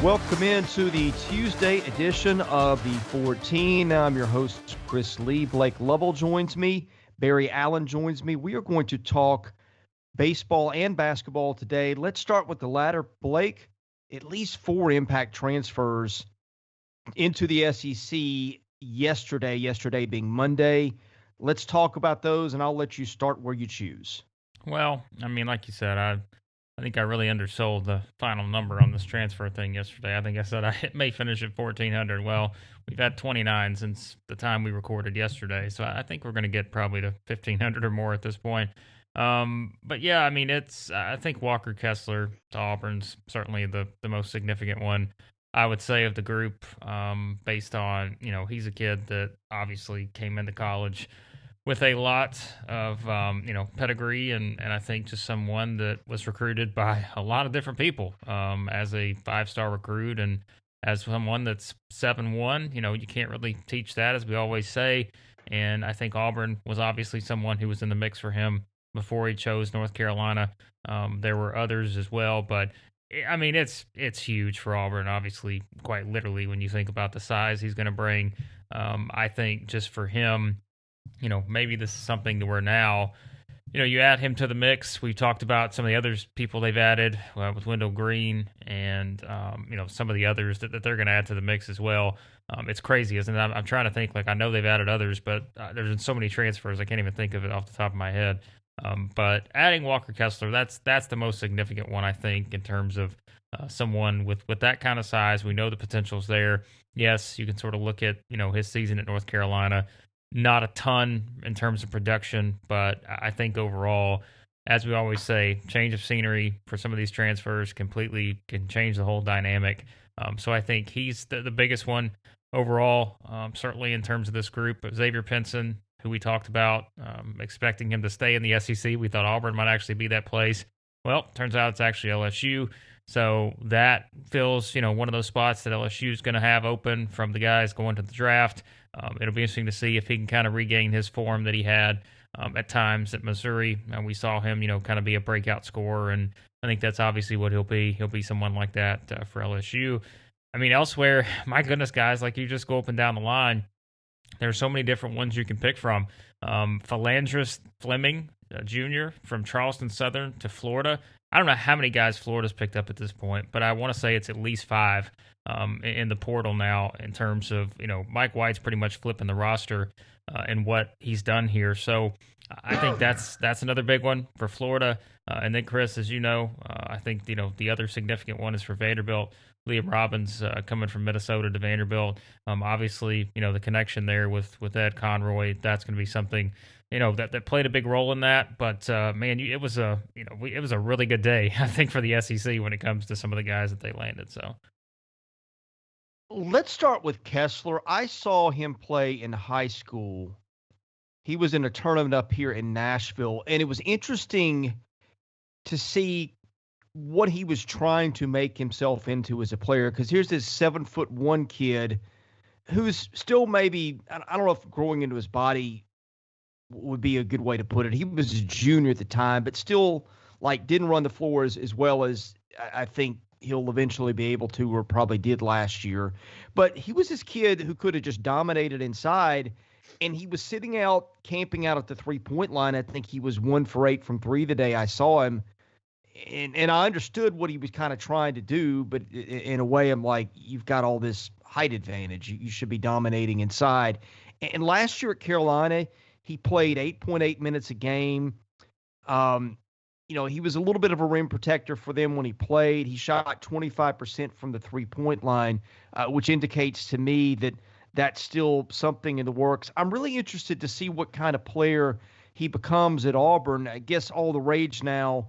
Welcome into the Tuesday edition of the 14. I'm your host, Chris Lee. Blake Lovell joins me. Barry Allen joins me. We are going to talk baseball and basketball today. Let's start with the latter. Blake, at least 4 impact transfers into the SEC yesterday being Monday. Let's talk about those, and I'll let you start where you choose. Well, I mean, like you said, I think I really undersold the final number on this transfer thing yesterday. I think I said it may finish at 1,400. Well, we've had 29 since the time we recorded yesterday, so I think we're going to get probably to 1,500 or more at this point. But yeah, I mean, I think Walker Kessler to Auburn's certainly the most significant one, I would say, of the group, based on, he's a kid that obviously came into college with a lot of pedigree, and I think just someone that was recruited by a lot of different people as a 5-star recruit, and as someone that's 7-1. You can't really teach that, as we always say. And I think Auburn was obviously someone who was in the mix for him before he chose North Carolina. There were others as well, but I mean, it's huge for Auburn, obviously, quite literally, when you think about the size he's going to bring. I think just for him, maybe this is something to where now, you add him to the mix. We talked about some of the other people they've added with Wendell Green and, some of the others that they're going to add to the mix as well. It's crazy, isn't it? I'm trying to think, I know they've added others, but there's been so many transfers, I can't even think of it off the top of my head. But adding Walker Kessler, that's the most significant one, I think, in terms of someone with that kind of size. We know the potential's there. Yes, you can sort of look at, his season at North Carolina. Not a ton in terms of production, but I think overall, as we always say, change of scenery for some of these transfers completely can change the whole dynamic. So I think he's the biggest one overall, certainly in terms of this group. Xavier Pinson, who we talked about, expecting him to stay in the SEC. We thought Auburn might actually be that place. Well, turns out it's actually LSU. So that fills, one of those spots that LSU is going to have open from the guys going to the draft. It'll be interesting to see if he can kind of regain his form that he had at times at Missouri. We saw him, kind of be a breakout scorer, and I think that's obviously what he'll be. He'll be someone like that for LSU. I mean, elsewhere, my goodness, guys, you just go up and down the line. There are so many different ones you can pick from. Philandris Fleming Jr. from Charleston Southern to Florida. I don't know how many guys Florida's picked up at this point, but I want to say it's at least 5 in the portal now, in terms of, Mike White's pretty much flipping the roster and what he's done here. So I think that's another big one for Florida. And then, Chris, as you know, I think, the other significant one is for Vanderbilt. Liam Robbins coming from Minnesota to Vanderbilt. Obviously, the connection there with Ed Conroy, that's going to be something, that played a big role in that. But man, it was a really good day, I think, for the SEC when it comes to some of the guys that they landed. So let's start with Kessler. I saw him play in high school. He was in a tournament up here in Nashville, and it was interesting to see what he was trying to make himself into as a player. Because here's this 7'1" kid who's still maybe, I don't know if growing into his body would be a good way to put it. He was a junior at the time, but still didn't run the floor as well as I think he'll eventually be able to, or probably did last year. But he was this kid who could have just dominated inside, and he was sitting out, camping out at the 3-point line. I think he was 1 for 8 from 3 the day I saw him. And I understood what he was kind of trying to do, but in a way, I'm like, you've got all this height advantage. You should be dominating inside. And last year at Carolina, he played 8.8 minutes a game. He was a little bit of a rim protector for them when he played. He shot 25% from the 3-point line, which indicates to me that that's still something in the works. I'm really interested to see what kind of player he becomes at Auburn. I guess all the rage now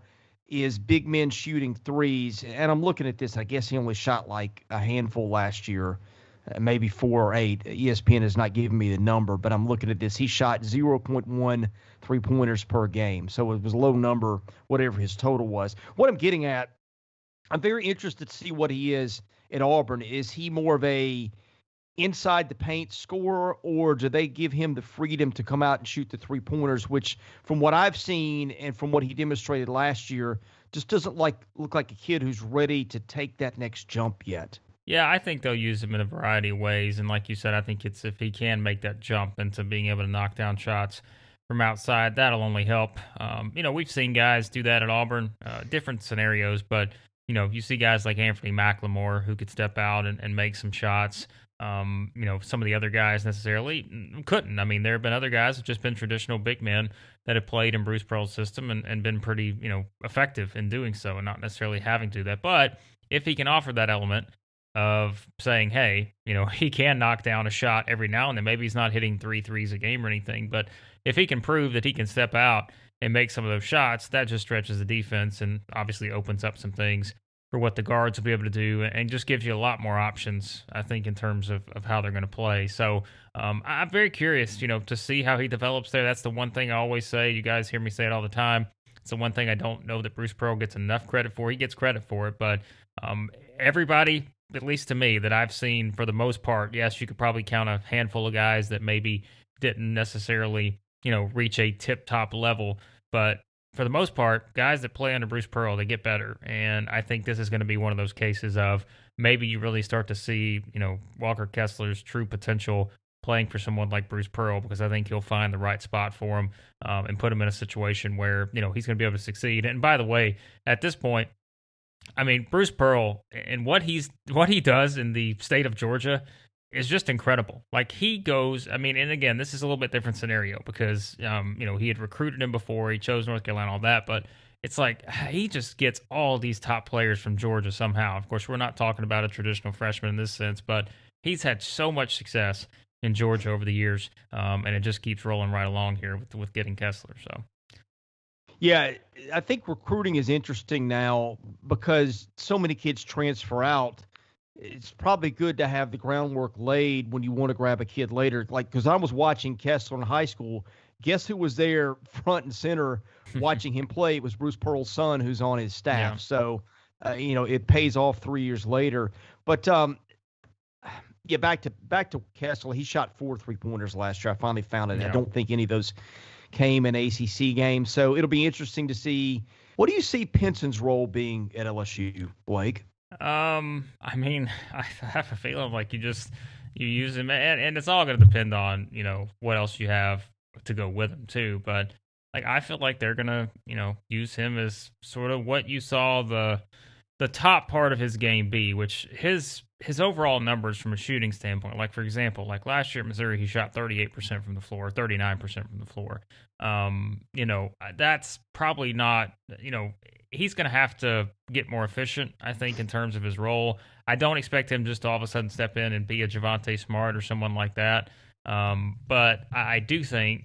is big men shooting threes. And I'm looking at this. I guess he only shot a handful last year, maybe 4 or 8. ESPN has not given me the number, but I'm looking at this. He shot 0.1 3-pointers per game. So it was a low number, whatever his total was. What I'm getting at, I'm very interested to see what he is at Auburn. Is he more of a inside the paint scorer, or do they give him the freedom to come out and shoot the 3-pointers, which from what I've seen and from what he demonstrated last year, just doesn't look like a kid who's ready to take that next jump yet? Yeah, I think they'll use him in a variety of ways, and like you said, I think it's if he can make that jump into being able to knock down shots from outside, that'll only help. We've seen guys do that at Auburn, different scenarios, but you see guys like Anthony McLemore who could step out and make some shots. Some of the other guys necessarily couldn't. I mean, there have been other guys who've just been traditional big men that have played in Bruce Pearl's system and been pretty, effective in doing so and not necessarily having to do that. But if he can offer that element of saying, hey, he can knock down a shot every now and then. Maybe he's not hitting 3 threes a game or anything, but if he can prove that he can step out and make some of those shots, that just stretches the defense and obviously opens up some things for what the guards will be able to do and just gives you a lot more options, I think, in terms of how they're going to play. So I'm very curious, to see how he develops there. That's the one thing I always say. You guys hear me say it all the time. It's the one thing I don't know that Bruce Pearl gets enough credit for. He gets credit for it, but everybody, at least to me, that I've seen for the most part, yes, you could probably count a handful of guys that maybe didn't necessarily, reach a tip-top level, but for the most part, guys that play under Bruce Pearl, they get better. And I think this is going to be one of those cases of maybe you really start to see, Walker Kessler's true potential playing for someone like Bruce Pearl, because I think he'll find the right spot for him and put him in a situation where, he's going to be able to succeed. And by the way, at this point, I mean, Bruce Pearl and what he does in the state of Georgia is just incredible. Like, he goes, I mean, and again, this is a little bit different scenario because, he had recruited him before, he chose North Carolina, all that, but it's like he just gets all these top players from Georgia somehow. Of course, we're not talking about a traditional freshman in this sense, but he's had so much success in Georgia over the years, and it just keeps rolling right along here with getting Kessler. So, yeah, I think recruiting is interesting now because so many kids transfer out. It's probably good to have the groundwork laid when you want to grab a kid later. Like, because I was watching Kessler in high school. Guess who was there front and center watching him play? It was Bruce Pearl's son who's on his staff. Yeah. So, it pays off 3 years later. But, yeah, back to Kessler. He shot 4 3-pointers last year. I finally found it. Yeah. I don't think any of those came in ACC games. So it'll be interesting to see. What do you see Penson's role being at LSU, Blake? I mean, I have a feeling like you use him, and it's all going to depend on what else you have to go with him too. But like, I feel like they're gonna use him as sort of what you saw the top part of his game be, which his overall numbers from a shooting standpoint. Like, for example, like last year at Missouri, he shot 38% from the floor, 39% from the floor. That's probably not, he's going to have to get more efficient, I think, in terms of his role. I don't expect him just to all of a sudden step in and be a Javonte Smart or someone like that. But I do think,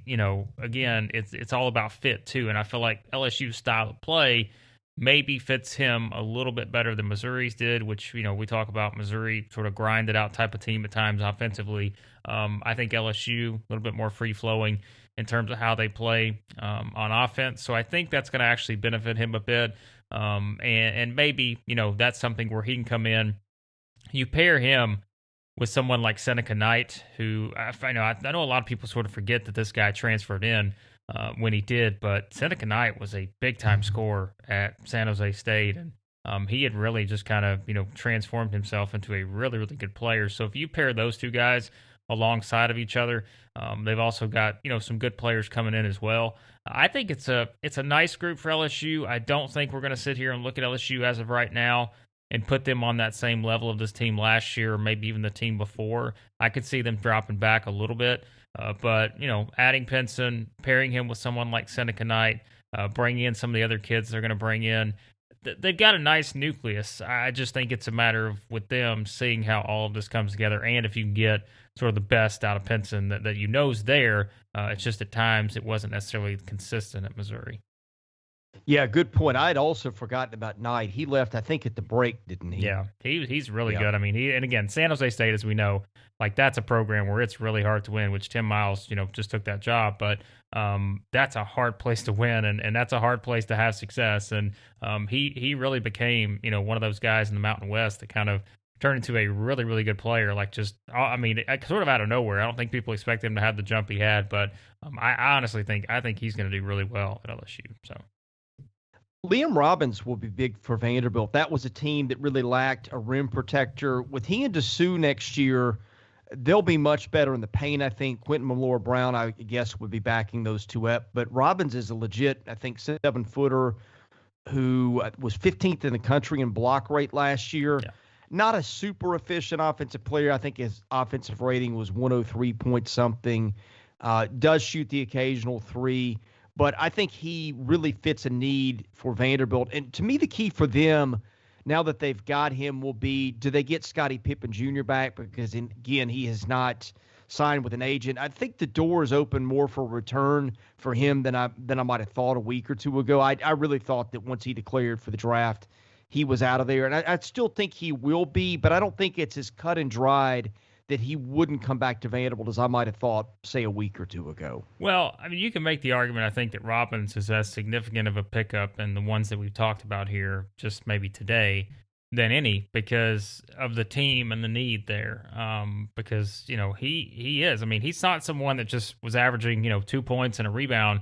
again, it's all about fit too. And I feel like LSU's style of play maybe fits him a little bit better than Missouri's did, which, we talk about Missouri sort of grinded out type of team at times offensively. I think LSU, a little bit more free-flowing in terms of how they play on offense. So I think that's going to actually benefit him a bit. And maybe, that's something where he can come in. You pair him with someone like Seneca Knight, who I know a lot of people sort of forget that this guy transferred in when he did, but Seneca Knight was a big-time scorer at San Jose State, and he had really just kind of, transformed himself into a really, really good player. So if you pair those two guys alongside of each other, they've also got, some good players coming in as well. I think it's a nice group for LSU. I don't think we're going to sit here and look at LSU as of right now and put them on that same level of this team last year or maybe even the team before. I could see them dropping back a little bit. But, adding Penson, pairing him with someone like Seneca Knight, bringing in some of the other kids they're going to bring in, they've got a nice nucleus. I just think it's a matter of, with them, seeing how all of this comes together. And if you can get sort of the best out of Penson that is there, it's just at times it wasn't necessarily consistent at Missouri. Yeah, good point. I'd also forgotten about Knight. He left, I think, at the break, didn't he? Yeah, he's really good. I mean, and again, San Jose State, as we know, like, that's a program where it's really hard to win, which Tim Miles, just took that job. But that's a hard place to win, and that's a hard place to have success. And he really became, one of those guys in the Mountain West that kind of turned into a really, really good player. Like, just, I mean, sort of out of nowhere. I don't think people expect him to have the jump he had, but I honestly think he's going to do really well at LSU. So. Liam Robbins will be big for Vanderbilt. That was a team that really lacked a rim protector. With he and Dessou next year, they'll be much better in the paint, I think. Quentin Malora-Brown, I guess, would be backing those two up. But Robbins is a legit, I think, 7-footer who was 15th in the country in block rate last year. Yeah. Not a super efficient offensive player. I think his offensive rating was 103 point something. Does shoot the occasional three. But I think he really fits a need for Vanderbilt. And to me, the key for them now that they've got him will be, do they get Scottie Pippen Jr. back? Because, again, he has not signed with an agent. I think the door is open more for return for him than I might have thought a week or two ago. I really thought that once he declared for the draft, he was out of there. And I still think he will be, but I don't think it's as cut and dried that he wouldn't come back to Vanderbilt as I might have thought, say, a week or two ago. Well, I mean, you can make the argument, I think, that Robbins is as significant of a pickup in the ones that we've talked about here, just maybe today, than any because of the team and the need there. Because, he is. I mean, he's not someone that just was averaging, 2 points and a rebound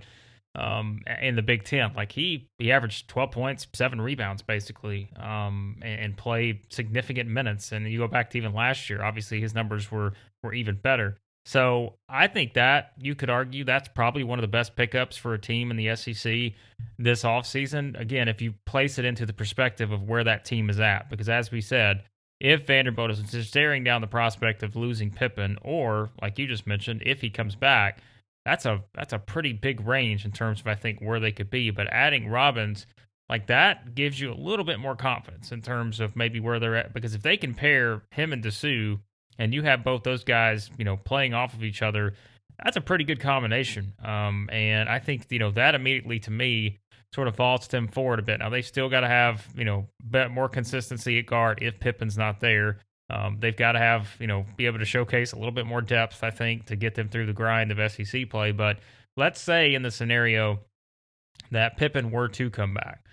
in the Big Ten. Like he averaged 12 points, 7 rebounds basically, and played significant minutes. And you go back to even last year, obviously his numbers were even better. So I think that you could argue that's probably one of the best pickups for a team in the SEC this offseason. Again, if you place it into the perspective of where that team is at, because as we said, if Vanderbilt is just staring down the prospect of losing Pippen, or like you just mentioned, if he comes back, that's a pretty big range in terms of, I think, where they could be. But adding Robbins, like that gives you a little bit more confidence in terms of maybe where they're at. Because if they can pair him and Dessou, and you have both those guys, playing off of each other, that's a pretty good combination. And I think, that immediately to me sort of vaults them forward a bit. Now, they still got to have, more consistency at guard if Pippen's not there. They've got to have, be able to showcase a little bit more depth, I think, to get them through the grind of SEC play. But let's say in the scenario that Pippen were to come back,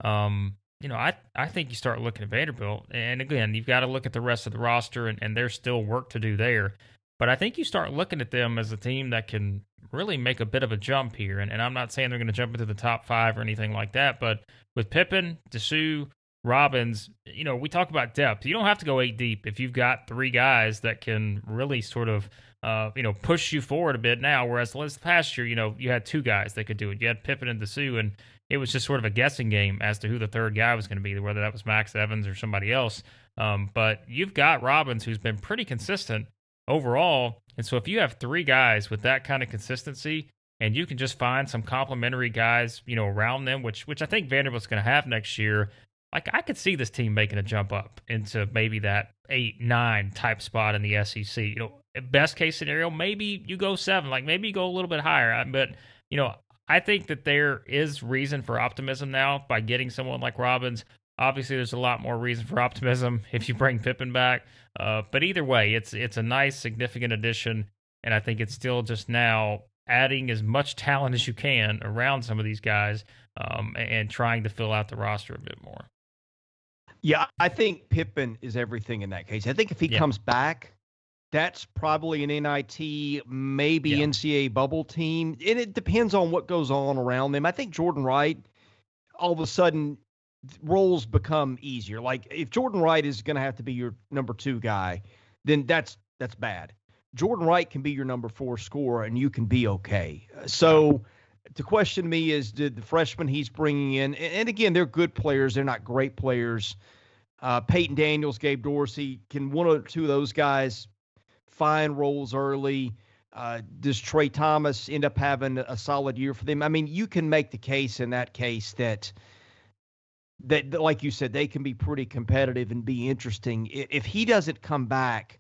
I think you start looking at Vanderbilt. And again, you've got to look at the rest of the roster, and there's still work to do there. But I think you start looking at them as a team that can really make a bit of a jump here. And I'm not saying they're going to jump into the top 5 or anything like that, but with Pippen, Dessou, Robbins, we talk about depth. You don't have to go 8 deep if you've got 3 guys that can really sort of, push you forward a bit now. Whereas last past year, you had 2 guys that could do it. You had Pippen and Dessou, and it was just sort of a guessing game as to who the third guy was going to be, whether that was Max Evans or somebody else. But you've got Robbins, who's been pretty consistent overall. And so if you have 3 guys with that kind of consistency, and you can just find some complementary guys, around them, which I think Vanderbilt's going to have next year, like I could see this team making a jump up into maybe that 8-9 type spot in the SEC. Best case scenario, maybe you go 7, like maybe you go a little bit higher. But, I think that there is reason for optimism now by getting someone like Robbins. Obviously, there's a lot more reason for optimism if you bring Pippen back. But either way, it's a nice, significant addition, and I think it's still just now adding as much talent as you can around some of these guys and trying to fill out the roster a bit more. Yeah, I think Pippen is everything in that case. I think if he comes back, that's probably an NIT, maybe NCAA bubble team. And it depends on what goes on around them. I think Jordan Wright, all of a sudden, roles become easier. Like if Jordan Wright is going to have to be your number 2 guy, then that's bad. Jordan Wright can be your number 4 scorer, and you can be okay. So the question to me is, did the freshmen he's bringing in, and again, they're good players. They're not great players. Peyton Daniels, Gabe Dorsey, can one or two of those guys find roles early? Does Trey Thomas end up having a solid year for them? I mean, you can make the case in that case that like you said, they can be pretty competitive and be interesting. If he doesn't come back,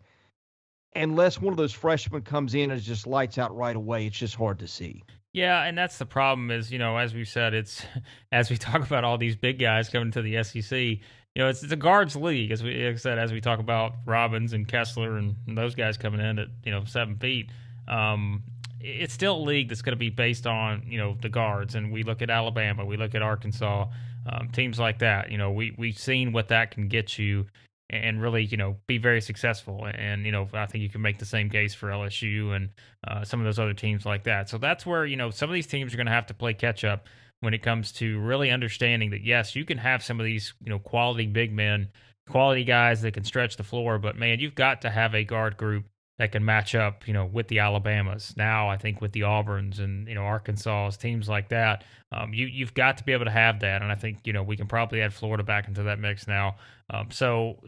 unless one of those freshmen comes in and just lights out right away, it's just hard to see. Yeah, and that's the problem is, as we've said, it's as we talk about all these big guys coming to the SEC, it's a guards league, as we said, as we talk about Robbins and Kessler and those guys coming in at 7 feet. It's still a league that's going to be based on the guards, and we look at Alabama, we look at Arkansas, teams like that. We've seen what that can get you, and really be very successful. And I think you can make the same case for LSU and some of those other teams like that. So that's where some of these teams are going to have to play catch up. when it comes to really understanding that, yes, you can have some of these, quality big men, quality guys that can stretch the floor, but man, you've got to have a guard group that can match up, with the Alabamas. Now, I think with the Auburns and, Arkansas, teams like that, you've got to be able to have that. And I think, we can probably add Florida back into that mix now. So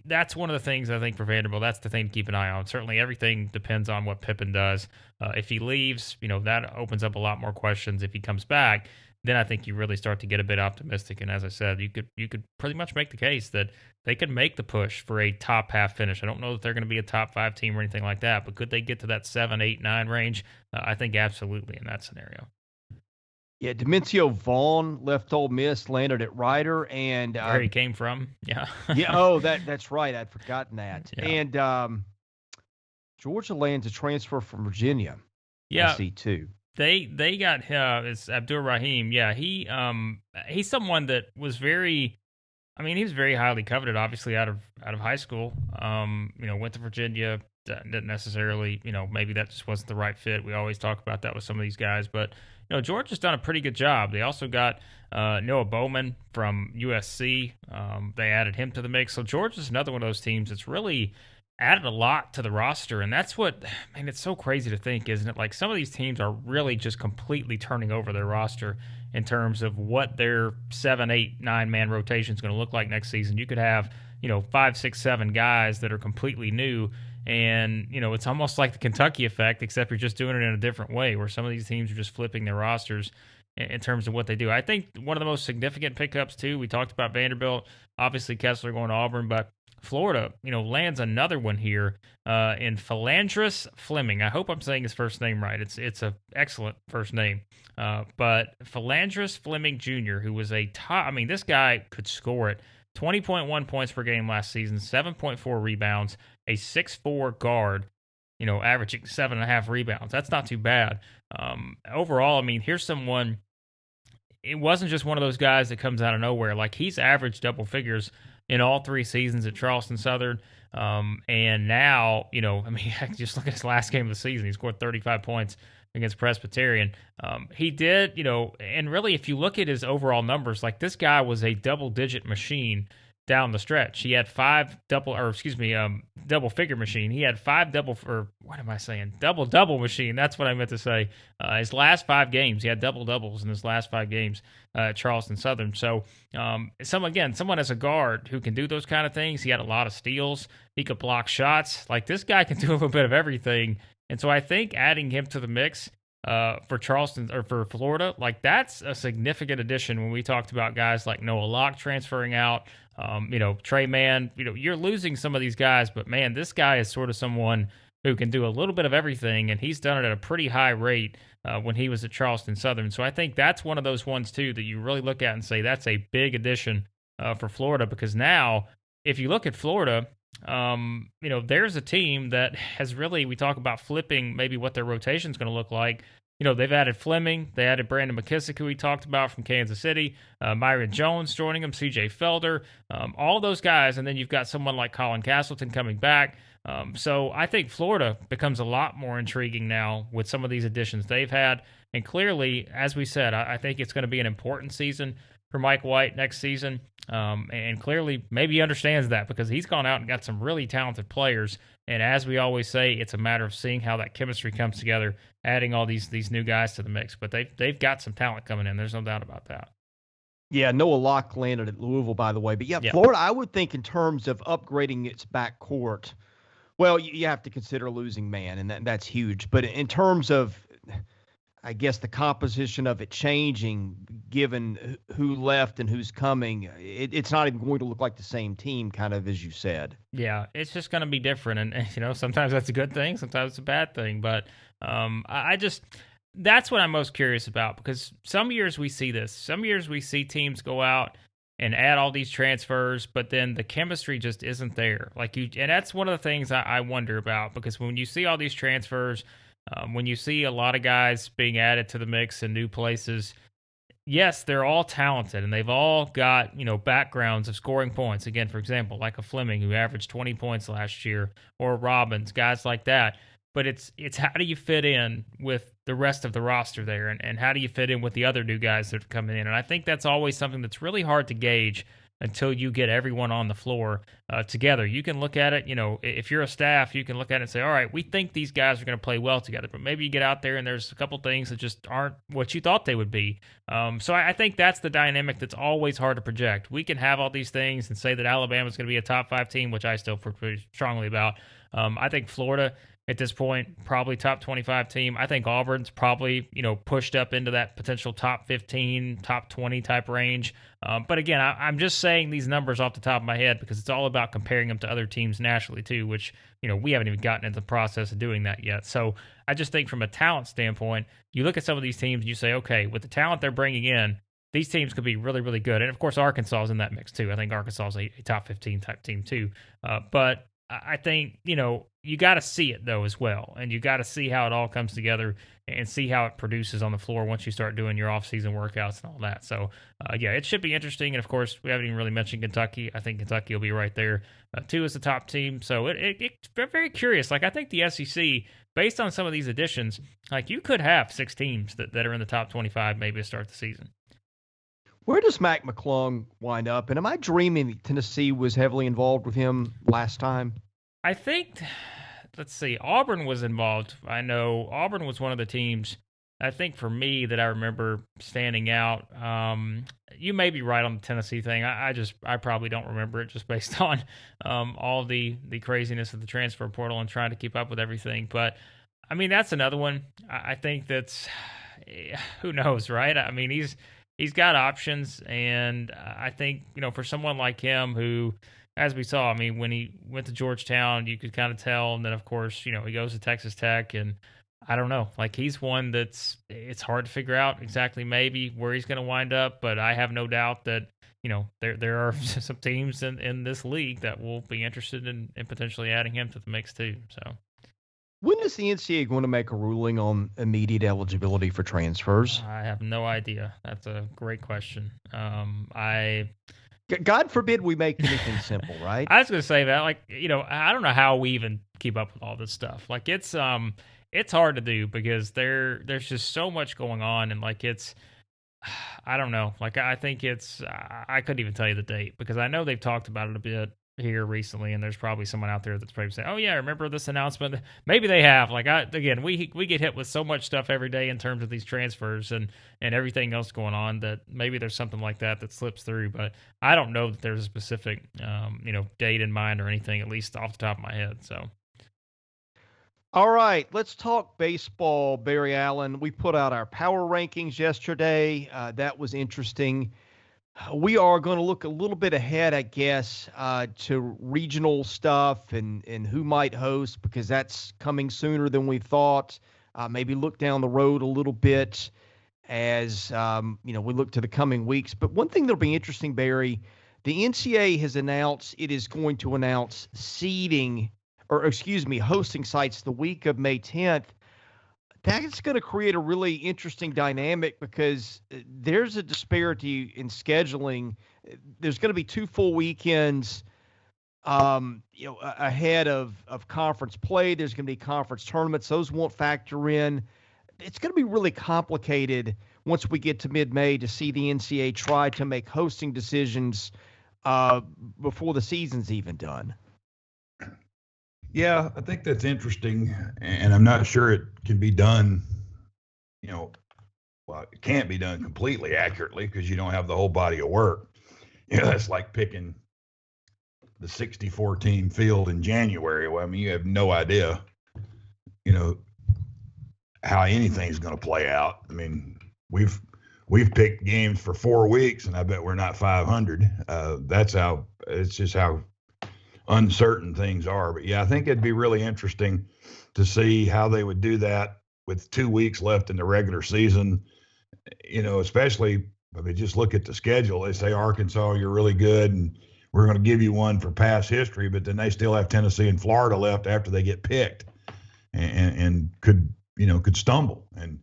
that's one of the things I think for Vanderbilt. That's the thing to keep an eye on. Certainly everything depends on what Pippen does. If he leaves, that opens up a lot more questions. If he comes back, then I think you really start to get a bit optimistic. And as I said, you could pretty much make the case that they could make the push for a top half finish. I don't know that they're going to be a top 5 team or anything like that, but could they get to that 7, 8, 9 range? I think absolutely in that scenario. Yeah, Demencio Vaughn left Ole Miss, landed at Rider, and where he came from. Yeah. Yeah. Oh, that's right. I'd forgotten that. Yeah. And Georgia lands a transfer from Virginia. Yeah. I see too. They got it's Abdur Rahim. Yeah, he's someone that was very. I mean, he was very highly coveted, obviously out of high school. Went to Virginia. Didn't necessarily, maybe that just wasn't the right fit. We always talk about that with some of these guys, but Georgia's done a pretty good job. They also got Noah Bowman from USC. They added him to the mix. So Georgia's another one of those teams that's really added a lot to the roster, and that's what, man, it's so crazy to think, isn't it? Like, some of these teams are really just completely turning over their roster in terms of what their 7, 8, 9-man rotation is going to look like next season. You could have, 5, 6, 7 guys that are completely new, and, it's almost like the Kentucky effect, except you're just doing it in a different way, where some of these teams are just flipping their rosters in terms of what they do. I think one of the most significant pickups, too, we talked about Vanderbilt, obviously Kessler going to Auburn, but Florida, lands another one here in Philandris Fleming. I hope I'm saying his first name right. It's an excellent first name. But Philandris Fleming Jr., who was a top, I mean, this guy could score it. 20.1 points per game last season, 7.4 rebounds, a 6'4 guard, averaging 7.5 rebounds. That's not too bad. Overall, I mean, here's someone, it wasn't just one of those guys that comes out of nowhere. Like, he's averaged double figures in all 3 seasons at Charleston Southern. And now, just look at his last game of the season. He scored 35 points against Presbyterian. He did, and really, if you look at his overall numbers, like, this guy was a double-digit machine down the stretch. He had double-figure machine. He had 5 double machine. That's what I meant to say. His last 5 games, he had double-doubles in his last 5 games at Charleston Southern. So, someone as a guard who can do those kind of things. He had a lot of steals. He could block shots. Like, this guy can do a little bit of everything. And so I think adding him to the mix for Charleston or for Florida, like, that's a significant addition when we talked about guys like Noah Locke transferring out. Trey Mann, you're losing some of these guys, but man, this guy is sort of someone who can do a little bit of everything, and he's done it at a pretty high rate when he was at Charleston Southern. So I think that's one of those ones, too, that you really look at and say that's a big addition for Florida, because now, if you look at Florida, there's a team that has really, we talk about flipping maybe what their rotation is going to look like. They've added Fleming. They added Brandon McKissick, who we talked about from Kansas City. Myron Jones joining them, CJ Felder, all those guys. And then you've got someone like Colin Castleton coming back. So I think Florida becomes a lot more intriguing now with some of these additions they've had. And clearly, as we said, I think it's going to be an important season for Mike White next season. And clearly, maybe he understands that, because he's gone out and got some really talented players. And as we always say, it's a matter of seeing how that chemistry comes together, adding all these new guys to the mix. But they've got some talent coming in. There's no doubt about that. Yeah, Noah Locke landed at Louisville, by the way. But yeah, Florida, I would think in terms of upgrading its backcourt, well, you have to consider losing Mann, and that's huge. But in terms of, I guess, the composition of it changing, given who left and who's coming, it's not even going to look like the same team, kind of, as you said. Yeah, it's just going to be different. And sometimes that's a good thing, sometimes it's a bad thing. But that's what I'm most curious about, because some years we see this. Some years we see teams go out and add all these transfers, but then the chemistry just isn't there. And that's one of the things I wonder about, because when you see all these transfers, when you see a lot of guys being added to the mix in new places, yes, they're all talented, and they've all got, backgrounds of scoring points. Again, for example, like a Fleming, who averaged 20 points last year, or Robbins, guys like that. but it's how do you fit in with the rest of the roster there, and how do you fit in with the other new guys that are coming in? And I think that's always something that's really hard to gauge until you get everyone on the floor together. You can look at it, if you're a staff, you can look at it and say, all right, we think these guys are going to play well together, but maybe you get out there and there's a couple things that just aren't what you thought they would be. So I think that's the dynamic that's always hard to project. We can have all these things and say that Alabama's going to be a top 5 team, which I still feel pretty strongly about. I think Florida, at this point, probably top 25 team. I think Auburn's probably, pushed up into that potential top 15, top 20 type range. But again, I'm just saying these numbers off the top of my head because it's all about comparing them to other teams nationally too, which, we haven't even gotten into the process of doing that yet. So I just think from a talent standpoint, you look at some of these teams and you say, okay, with the talent they're bringing in, these teams could be really, really good. And of course, Arkansas is in that mix too. I think Arkansas is a top 15 type team too. But I think, you got to see it, though, as well. And you got to see how it all comes together and see how it produces on the floor once you start doing your off-season workouts and all that. So, it should be interesting. And, of course, we haven't even really mentioned Kentucky. I think Kentucky will be right there, too, as the top team. So, it's very curious. Like, I think the SEC, based on some of these additions, like, you could have 6 teams that are in the top 25 maybe to start the season. Where does Mac McClung wind up? And am I dreaming that Tennessee was heavily involved with him last time? I think, let's see, Auburn was involved. I know Auburn was one of the teams, I think for me, that I remember standing out. You may be right on the Tennessee thing. I probably don't remember it just based on all the craziness of the transfer portal and trying to keep up with everything. But, I mean, that's another one. I think that's, who knows, right? I mean, he's got options, and I think, for someone like him who, as we saw, I mean, when he went to Georgetown, you could kind of tell, and then, of course, he goes to Texas Tech, and I don't know, like, he's one it's hard to figure out exactly maybe where he's going to wind up, but I have no doubt that, there are some teams in this league that will be interested in potentially adding him to the mix too, so. When is the Ncaa going to make a ruling on immediate eligibility for transfers? I have no idea. That's a great question. God forbid we make anything simple, right? I was going to say that, like, I don't know how we even keep up with all this stuff. Like, it's hard to do because there's just so much going on, and like I don't know. Like, I think I couldn't even tell you the date because I know they've talked about it a bit here recently, and there's probably someone out there that's probably saying, oh yeah, remember this announcement? Maybe they have. Like, again, we get hit with so much stuff every day in terms of these transfers and everything else going on that maybe there's something like that slips through, but I don't know that there's a specific date in mind or anything, at least off the top of my head. So all right, let's talk baseball, Barry Allen. We put out our power rankings yesterday. That was interesting. We are going to look a little bit ahead, I guess, to regional stuff and who might host, because that's coming sooner than we thought. Maybe look down the road a little bit as we look to the coming weeks. But one thing that'll be interesting, Barry, the Ncaa has announced it is going to announce hosting sites the week of May 10th. That's going to create a really interesting dynamic because there's a disparity in scheduling. There's going to be 2 full weekends, ahead of conference play. There's going to be conference tournaments. Those won't factor in. It's going to be really complicated once we get to mid-May to see the Ncaa try to make hosting decisions before the season's even done. Yeah, I think that's interesting, and I'm not sure it can be done, it can't be done completely accurately because you don't have the whole body of work. That's like picking the 64-team field in January. Well, I mean, you have no idea, how anything's going to play out. I mean, we've picked games for 4 weeks, and I bet we're not 500. It's just how uncertain things are. But yeah, I think it'd be really interesting to see how they would do that with 2 weeks left in the regular season, especially, I mean, just look at the schedule. They say, Arkansas, you're really good, and we're going to give you one for past history, but then they still have Tennessee and Florida left after they get picked and could stumble. And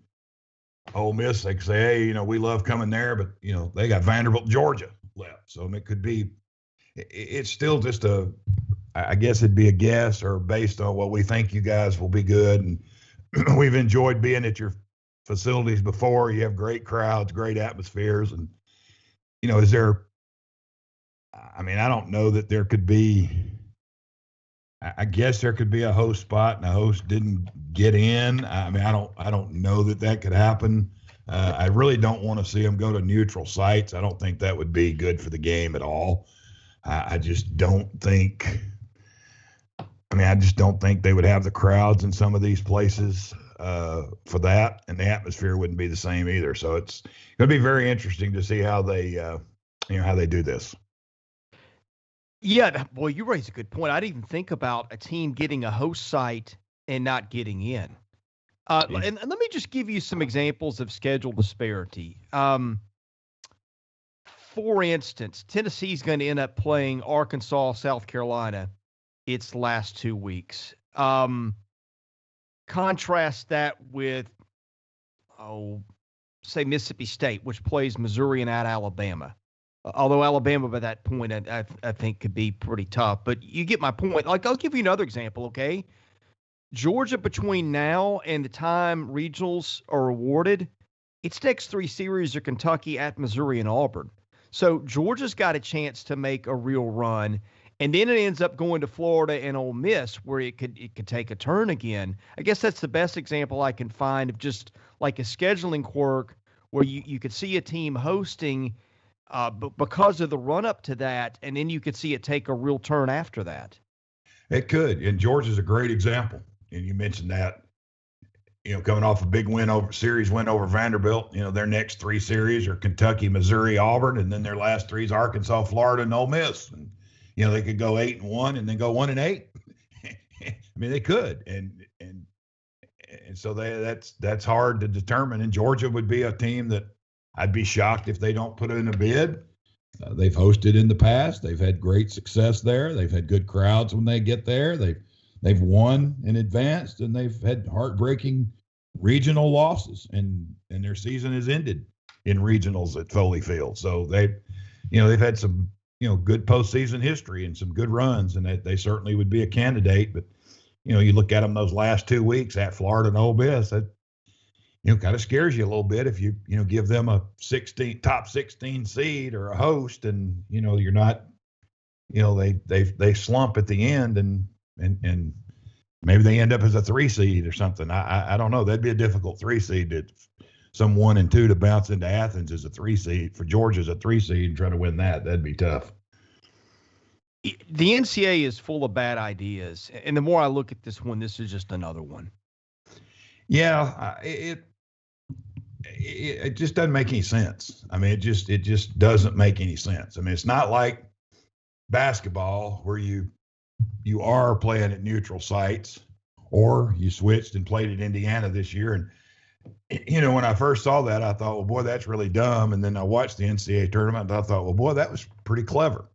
Ole Miss, they could say, hey, we love coming there, but, they got Vanderbilt, Georgia left. So it could be, it's still just I guess it'd be a guess or based on what we think you guys will be good. And we've enjoyed being at your facilities before. You have great crowds, great atmospheres. And, is there, I don't know that there could be, I guess there could be a host spot and a host didn't get in. I don't know that could happen. I really don't want to see them go to neutral sites. I don't think that would be good for the game at all. I just don't think they would have the crowds in some of these places for that, and the atmosphere wouldn't be the same either. So it's going to be very interesting to see how they do this. Yeah, boy, you raise a good point. I didn't even think about a team getting a host site and not getting in. And let me just give you some examples of schedule disparity. For instance, Tennessee's going to end up playing Arkansas, South Carolina its last 2 weeks. Contrast that with, say Mississippi State, which plays Missouri and at Alabama. Although Alabama by that point, I think could be pretty tough. But you get my point. Like, I'll give you another example, okay? Georgia, between now and the time regionals are awarded, its next 3 series are Kentucky, at Missouri, and Auburn. So Georgia's got a chance to make a real run. And then it ends up going to Florida and Ole Miss, where it could take a turn again. I guess that's the best example I can find of just like a scheduling quirk where you could see a team hosting because of the run-up to that, and then you could see it take a real turn after that. It could, and Georgia's a great example. And you mentioned that, coming off a big series win over Vanderbilt. Their next 3 series are Kentucky, Missouri, Auburn, and then their last 3 is Arkansas, Florida, and Ole Miss. And they could go 8-1 and then go 1-8. They could, and so that's hard to determine. And Georgia would be a team that I'd be shocked if they don't put in a bid. They've hosted in the past. They've had great success there. They've had good crowds when they get there. They've won and advanced, and they've had heartbreaking regional losses, and their season has ended in regionals at Foley Field. So they've had some good postseason history and some good runs, and they certainly would be a candidate. But you look at them those last 2 weeks at Florida and Ole Miss, that kind of scares you a little bit if you give them a top 16 seed or a host, and you're not, they slump at the end and maybe they end up as a 3 seed or something. I don't know. That'd be a difficult 3 seed to some 1 and 2 to bounce into Athens as a 3 seed. For Georgia's a 3 seed and try to win that, that'd be tough. The NCAA is full of bad ideas, and the more I look at this one, this is just another one. Yeah, it just doesn't make any sense. It just doesn't make any sense. It's not like basketball where you are playing at neutral sites, or you switched and played at Indiana this year. And, when I first saw that, I thought, well, boy, that's really dumb. And then I watched the NCAA tournament, and I thought, well, boy, that was pretty clever.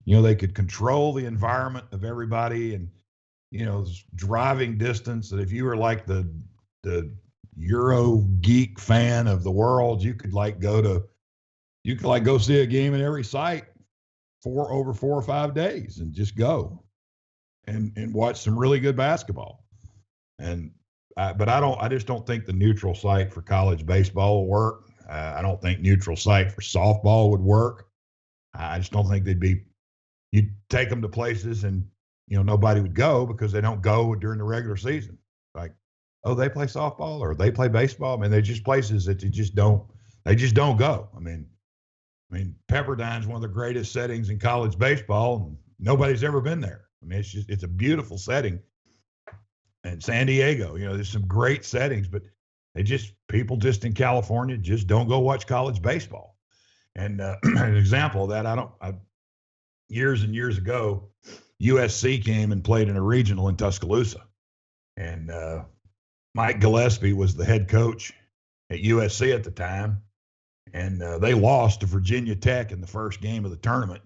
They could control the environment of everybody, and, driving distance, that if you were like the Euro geek fan of the world, you could go see a game at every site over 4 or 5 days and just go and watch some really good basketball. But I just don't think the neutral site for college baseball will work. I don't think neutral site for softball would work. I just don't think you'd take them to places and, nobody would go because they don't go during the regular season. Like, oh, they play softball or they play baseball. They're just places that they just don't go. Pepperdine's one of the greatest settings in college baseball, and nobody's ever been there. It's a beautiful setting. And San Diego, there's some great settings, but people just in California just don't go watch college baseball. And an example of that, years and years ago, USC came and played in a regional in Tuscaloosa. And Mike Gillespie was the head coach at USC at the time. And they lost to Virginia Tech in the first game of the tournament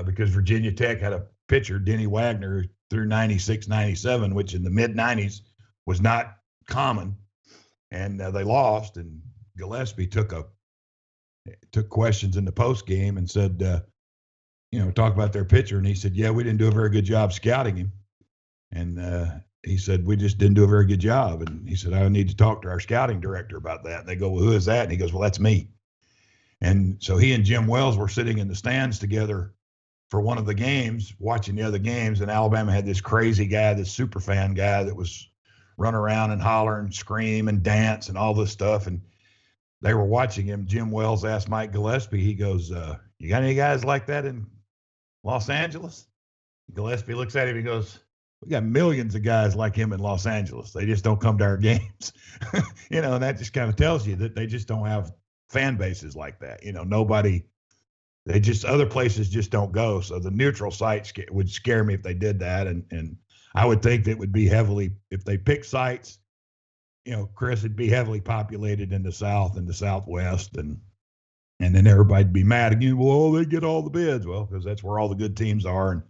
because Virginia Tech had a pitcher, Denny Wagner, through 96, 97, which in the mid-90s was not common. And they lost, and Gillespie took questions in the post game and said, talk about their pitcher, and he said, "Yeah, we didn't do a very good job scouting him," and he said, "We just didn't do a very good job." And he said, "I need to talk to our scouting director about that." And they go, "Well, who is that?" And he goes, "Well, that's me." And so he and Jim Wells were sitting in the stands together for one of the games, watching the other games. And Alabama had this crazy guy, this super fan guy that was run around and holler and scream and dance and all this stuff. And they were watching him. Jim Wells asked Mike Gillespie, he goes, "You got any guys like that in Los Angeles?" Gillespie looks at him, he goes, "We got millions of guys like him in Los Angeles. They just don't come to our games." And that just kind of tells you that they just don't have fan bases like that. Other places just don't go. So the neutral sites would scare me if they did that. And I would think that would be heavily, if they pick sites, Chris, it'd be heavily populated in the South and the Southwest. And then everybody'd be mad again. Well, they get all the bids. Well, because that's where all the good teams are. And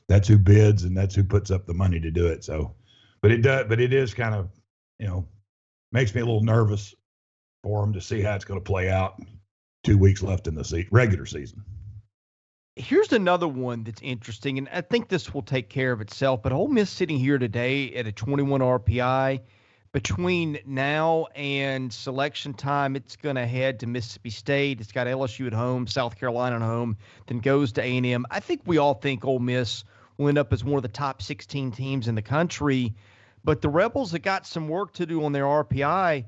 that's who bids and that's who puts up the money to do it. So, but it is kind of, makes me a little nervous for them to see how it's going to play out. 2 weeks left in the regular season. Here's another one that's interesting, and I think this will take care of itself, but Ole Miss sitting here today at a 21 RPI. Between now and selection time, it's going to head to Mississippi State. It's got LSU at home, South Carolina at home, then goes to A&M. I think we all think Ole Miss will end up as one of the top 16 teams in the country, but the Rebels have got some work to do on their RPI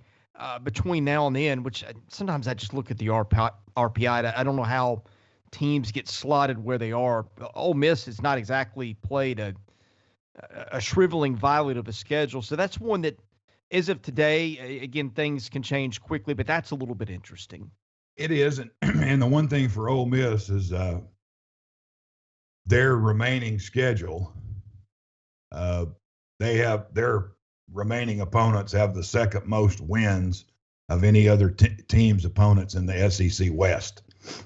between now and then, which sometimes I just look at the RPI. I don't know how teams get slotted where they are. Ole Miss has not exactly played a shriveling violet of a schedule. So that's one that, as of today, again, things can change quickly, but that's a little bit interesting. It is. And the one thing for Ole Miss is their remaining schedule. Their remaining opponents have the second most wins of any other team's opponents in the SEC West.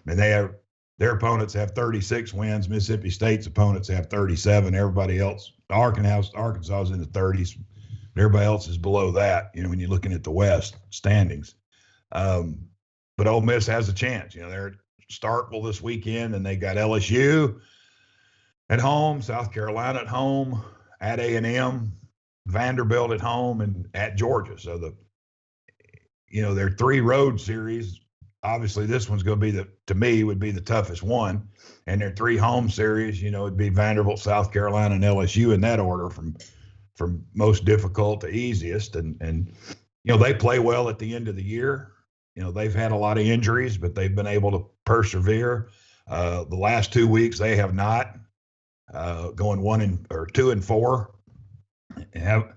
And their opponents have 36 wins. Mississippi State's opponents have 37. Everybody else, Arkansas is in the 30s. Everybody else is below that, when you're looking at the West standings. But Ole Miss has a chance. They're at Starkville this weekend, and they got LSU at home, South Carolina at home, at A&M, Vanderbilt at home, and at Georgia. So their 3 road series. Obviously, this one's going to be to me, would be the toughest one. And their 3 home series, it'd be Vanderbilt, South Carolina, and LSU in that order from most difficult to easiest. And they play well at the end of the year. They've had a lot of injuries, but they've been able to persevere. The last 2 weeks, they have not going 2-4. Have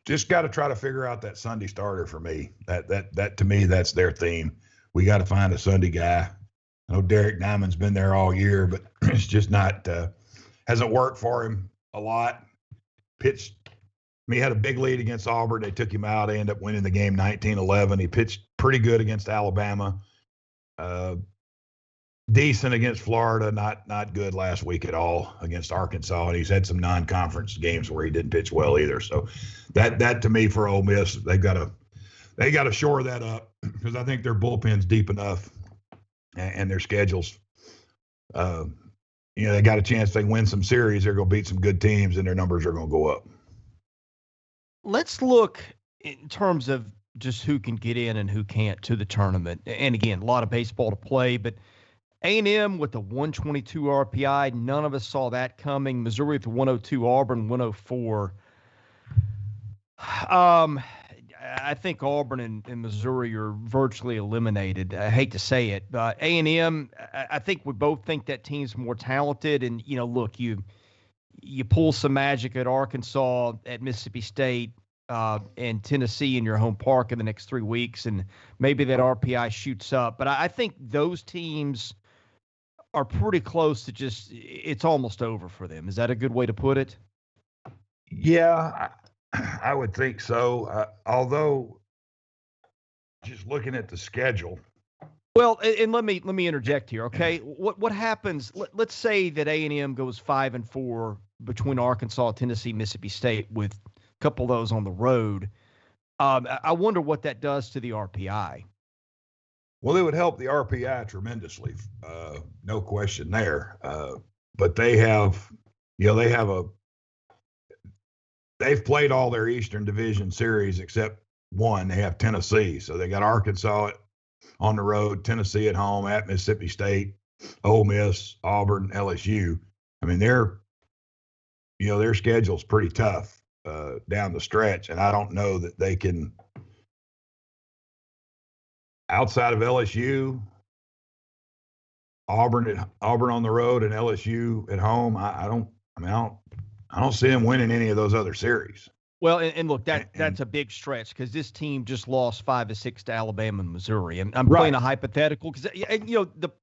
just got to try to figure out that Sunday starter for me. That to me, that's their theme. We got to find a Sunday guy. I know Derek Diamond's been there all year, but it's just not hasn't worked for him a lot. He had a big lead against Auburn. They took him out. They ended up winning the game 19-11. He pitched pretty good against Alabama. Decent against Florida, not good last week at all against Arkansas. And he's had some non-conference games where he didn't pitch well either. So that to me for Ole Miss, they got to shore that up because I think their bullpen's deep enough and their schedules. They got a chance they win some series. They're going to beat some good teams and their numbers are going to go up. Let's look in terms of just who can get in and who can't to the tournament. And again, a lot of baseball to play, but A&M with the 122 RPI, none of us saw that coming. Missouri with the 102, Auburn 104. I think Auburn and Missouri are virtually eliminated. I hate to say it, but A&M, I think we both think that team's more talented. And, look, you pull some magic at Arkansas, at Mississippi State, and Tennessee in your home park in the next 3 weeks, and maybe that RPI shoots up. But I think those teams are pretty close to it's almost over for them. Is that a good way to put it? Yeah, I would think so. Although, just looking at the schedule. Well, and let me interject here, okay? What happens? Let's say that A&M goes 5-4 between Arkansas, Tennessee, Mississippi State, with a couple of those on the road. I wonder what that does to the RPI. Well, it would help the RPI tremendously, no question there. But they have, they've played all their Eastern Division series except one. They have Tennessee, so they got Arkansas on the road, Tennessee at home, at Mississippi State, Ole Miss, Auburn, LSU. I mean, their schedule's pretty tough down the stretch, and I don't know that they can. Outside of LSU, Auburn on the road and LSU at home, I don't see them winning any of those other series. Well, and look, that's a big stretch because this team just lost 5-6 to Alabama and Missouri, and I'm playing a hypothetical because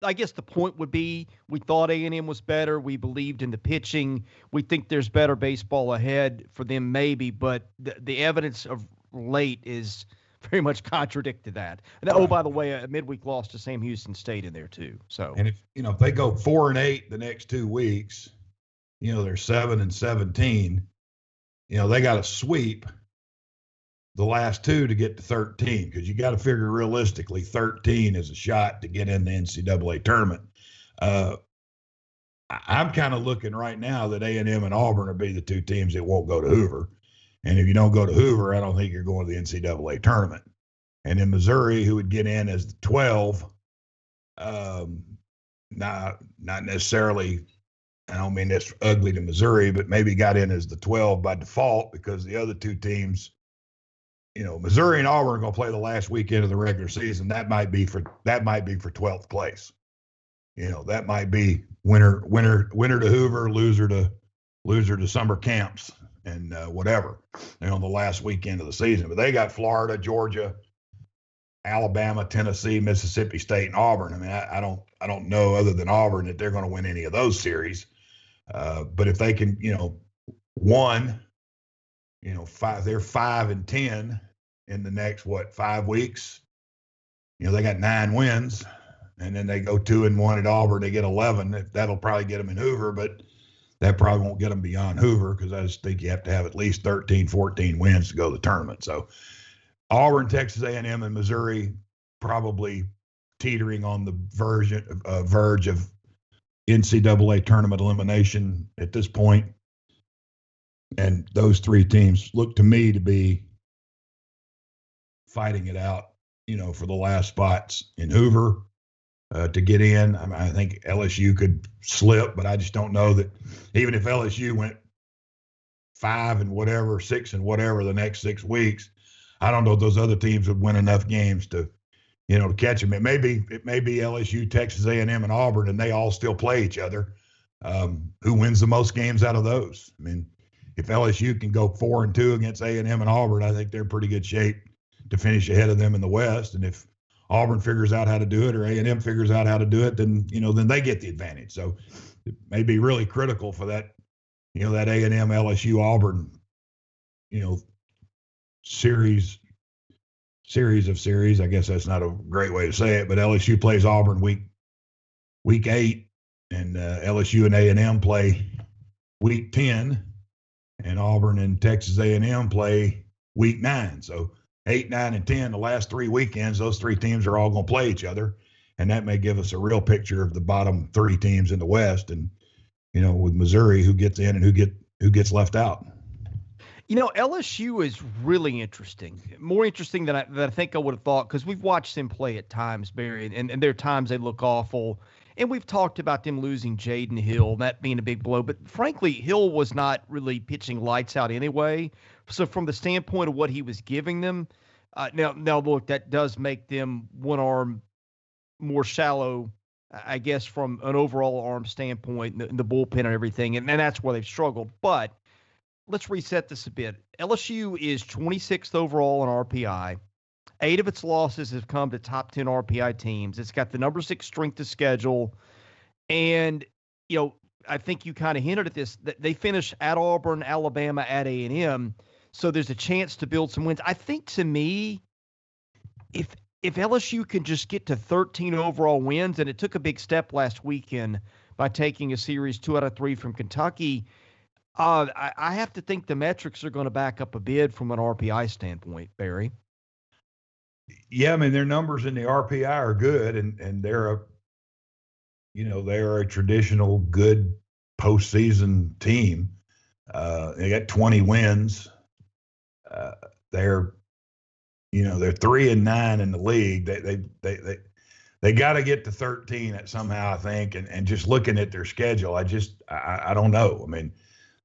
I guess the point would be we thought A&M was better, we believed in the pitching, we think there's better baseball ahead for them maybe, but the evidence of late is very much contradicted that. And oh, by the way, a midweek loss to Sam Houston State in there too. So, and if they go 4-8 the next 2 weeks, they're 7-17. They got to sweep the last 2 to get to 13 because you got to figure realistically 13 is a shot to get in the NCAA tournament. I'm kind of looking right now that A&M and Auburn will be the 2 teams that won't go to Hoover. And if you don't go to Hoover, I don't think you're going to the NCAA tournament. And in Missouri, who would get in as the 12, not necessarily, I don't mean that's ugly to Missouri, but maybe got in as the 12 by default because the other 2 teams, Missouri and Auburn are going to play the last weekend of the regular season. That might be for 12th place. That might be winner to Hoover, loser to summer camps. And whatever, on the last weekend of the season. But they got Florida, Georgia, Alabama, Tennessee, Mississippi State, and Auburn. I mean, I don't know other than Auburn that they're going to win any of those series. But if they can, they're 5-10 in the next 5 weeks. They got 9 wins, and then they go 2-1 at Auburn. They get 11. That'll probably get them in Hoover, but that probably won't get them beyond Hoover because I just think you have to have at least 13, 14 wins to go to the tournament. So Auburn, Texas A&M, and Missouri probably teetering on the verge of NCAA tournament elimination at this point. And those 3 teams look to me to be fighting it out, for the last spots in Hoover. To get in. I think LSU could slip, but I just don't know that even if LSU went 5 and whatever, 6 and whatever the next 6 weeks, I don't know if those other teams would win enough games to catch them. It may be LSU, Texas A&M, and Auburn, and they all still play each other. Who wins the most games out of those? I mean, if LSU can go 4-2 against A&M and Auburn, I think they're in pretty good shape to finish ahead of them in the West. And if Auburn figures out how to do it or A&M figures out how to do it, then they get the advantage. So it may be really critical for that, that A&M, LSU, Auburn, series of series. I guess that's not a great way to say it, but LSU plays Auburn week 8 and LSU and A&M play week 10 and Auburn and Texas A&M play week 9. So 8, 9, and 10, the last 3 weekends, those 3 teams are all going to play each other. And that may give us a real picture of the bottom 3 teams in the West. And, with Missouri, who gets in and who gets left out. LSU is really interesting, more interesting than I think I would have thought, because we've watched them play at times, Barry, and there are times they look awful. And we've talked about them losing Jaden Hill, that being a big blow. But frankly, Hill was not really pitching lights out anyway. So from the standpoint of what he was giving them, now look, that does make them one arm more shallow, I guess, from an overall arm standpoint, in the bullpen and everything. And that's where they've struggled. But let's reset this a bit. LSU is 26th overall in RPI. 8 of its losses have come to top 10 RPI teams. It's got the number 6 strength of schedule. And, I think you kind of hinted at this. They finish at Auburn, Alabama, at A&M. So there's a chance to build some wins. I think, to me, if LSU can just get to 13 overall wins, and it took a big step last weekend by taking a series 2 out of 3 from Kentucky, I have to think the metrics are going to back up a bit from an RPI standpoint, Barry. Yeah, I mean, their numbers in the RPI are good, and they're a traditional good postseason team. They got 20 wins. They're 3-9 in the league. They got to get to 13 at somehow, I think. And just looking at their schedule, I don't know. I mean,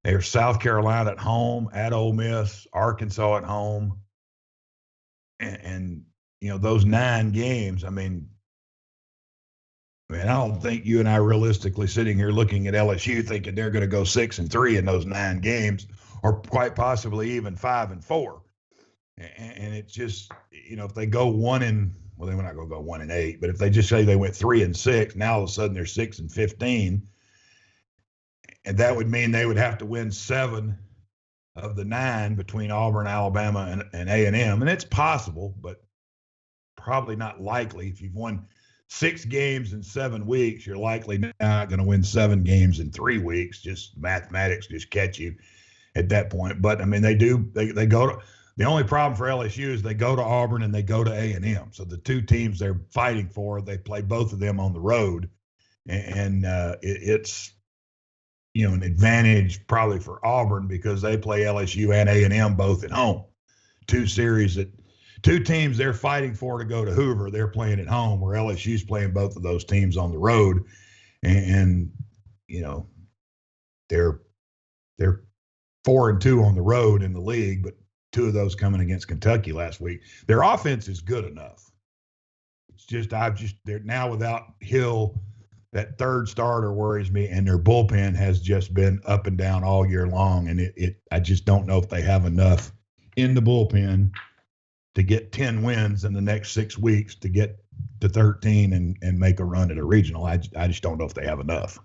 there's South Carolina at home, at Ole Miss, Arkansas at home, and those 9 games. I mean, I don't think you and I realistically sitting here looking at LSU thinking they're going to go 6-3 in those 9 games, or quite possibly even 5-4. And it's just, if they go they're not going to go 1-8, but if they just say they went 3-6, now all of a sudden they're 6-15, and that would mean they would have to win 7 of the 9 between Auburn, Alabama, and A&M, and it's possible, but probably not likely. If you've won 6 games in 7 weeks, you're likely not going to win 7 games in 3 weeks. Just mathematics just catch you at that point. But I mean, they go to. The only problem for LSU is they go to Auburn and they go to A&M. So the 2 teams they're fighting for, they play both of them on the road, and it's an advantage probably for Auburn because they play LSU and A&M both at home. 2 teams they're fighting for to go to Hoover, they're playing at home, where LSU's playing both of those teams on the road, and they're 4-2 on the road in the league, but 2 of those coming against Kentucky last week. Their offense is good enough. It's just they're now without Hill. That 3rd starter worries me, and their bullpen has just been up and down all year long, and I just don't know if they have enough in the bullpen to get 10 wins in the next 6 weeks to get to 13 and make a run at a regional. I just don't know if they have enough.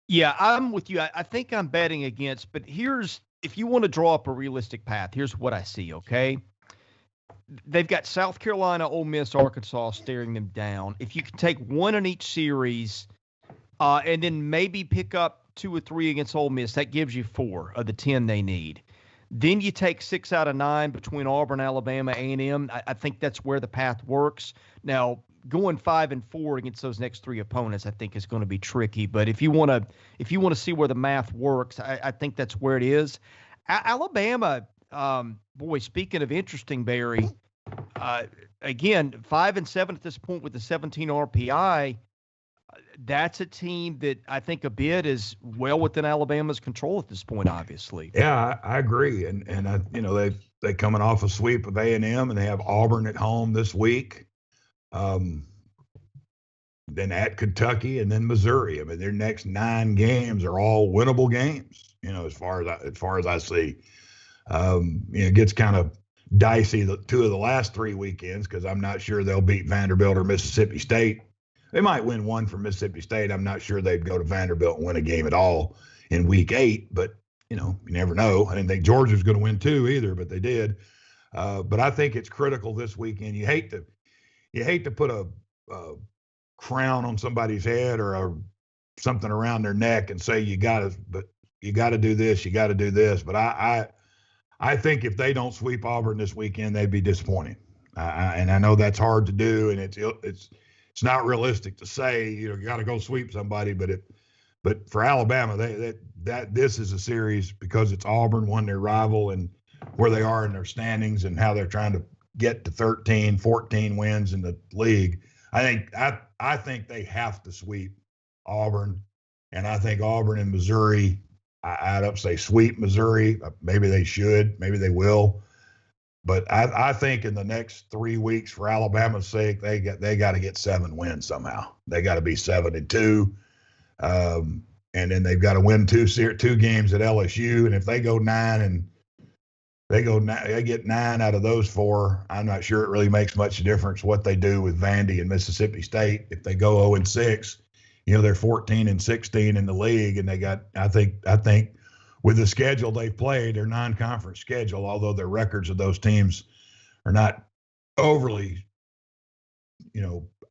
Yeah, I'm with you. I think I'm betting against, but if you want to draw up a realistic path, here's what I see, okay? They've got South Carolina, Ole Miss, Arkansas staring them down. If you can take 1 in each series and then maybe pick up 2 or 3 against Ole Miss, that gives you 4 of the 10 they need. Then you take 6 out of 9 between Auburn, Alabama, A&M. I think that's where the path works. Now, going 5-4 against those next 3 opponents, I think is going to be tricky. But if you want to see where the math works, I think that's where it is. Alabama, boy, speaking of interesting, Barry, again, 5-7 at this point with the 17 RPI. That's a team that I think a bit is well within Alabama's control at this point, obviously. Yeah, I agree. And they coming off a sweep of A&M, and they have Auburn at home this week. Then at Kentucky, and then Missouri. I mean, their next 9 games are all winnable games. As far as I see, it gets kind of dicey 2 of the last 3 weekends because I'm not sure they'll beat Vanderbilt or Mississippi State. They might win 1 from Mississippi State. I'm not sure they'd go to Vanderbilt and win a game at all in week 8, but you never know. I didn't think Georgia was going to win 2 either, but they did. But I think it's critical this weekend. You hate to put a crown on somebody's head or something around their neck and say you got to do this, you got to do this. But I think if they don't sweep Auburn this weekend, they'd be disappointing. And I know that's hard to do, and it's not realistic to say you got to go sweep somebody. But for Alabama, this is a series because it's Auburn, one their rival, and where they are in their standings and how they're trying to get to 13, 14 wins in the league. I think they have to sweep Auburn, and I think Auburn and Missouri. I'd up say sweep Missouri. Maybe they should. Maybe they will. But I think in the next 3 weeks, for Alabama's sake, they got to get 7 wins somehow. They got to be 7-2, and then they've got to win 2 games at LSU. And if they go 9 and they get 9 out of those 4, I'm not sure it really makes much difference what they do with Vandy and Mississippi State. If they go 0-6, they're 14-16 in the league, and they got I think with the schedule they've played, their non-conference schedule, although their records of those teams are not overly,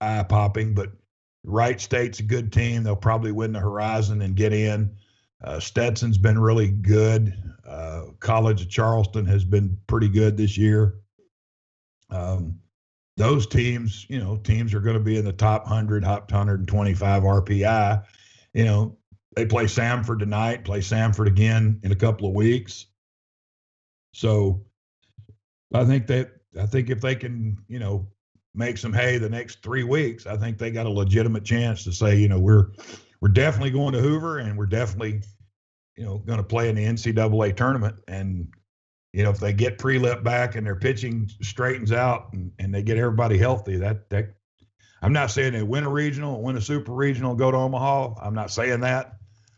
eye-popping, but Wright State's a good team. They'll probably win the Horizon and get in. Stetson's been really good. College of Charleston has been pretty good this year. those teams, teams are going to be in the top 100, top 125 RPI. They play Samford tonight, play Samford again in a couple of weeks. So I think if they can, make some hay the next 3 weeks, I think they got a legitimate chance to say, we're definitely going to Hoover, and we're definitely, going to play in the NCAA tournament. And, if they get Prelip back and their pitching straightens out and they get everybody healthy, that I'm not saying they win a regional, win a super regional, go to Omaha. I'm not saying that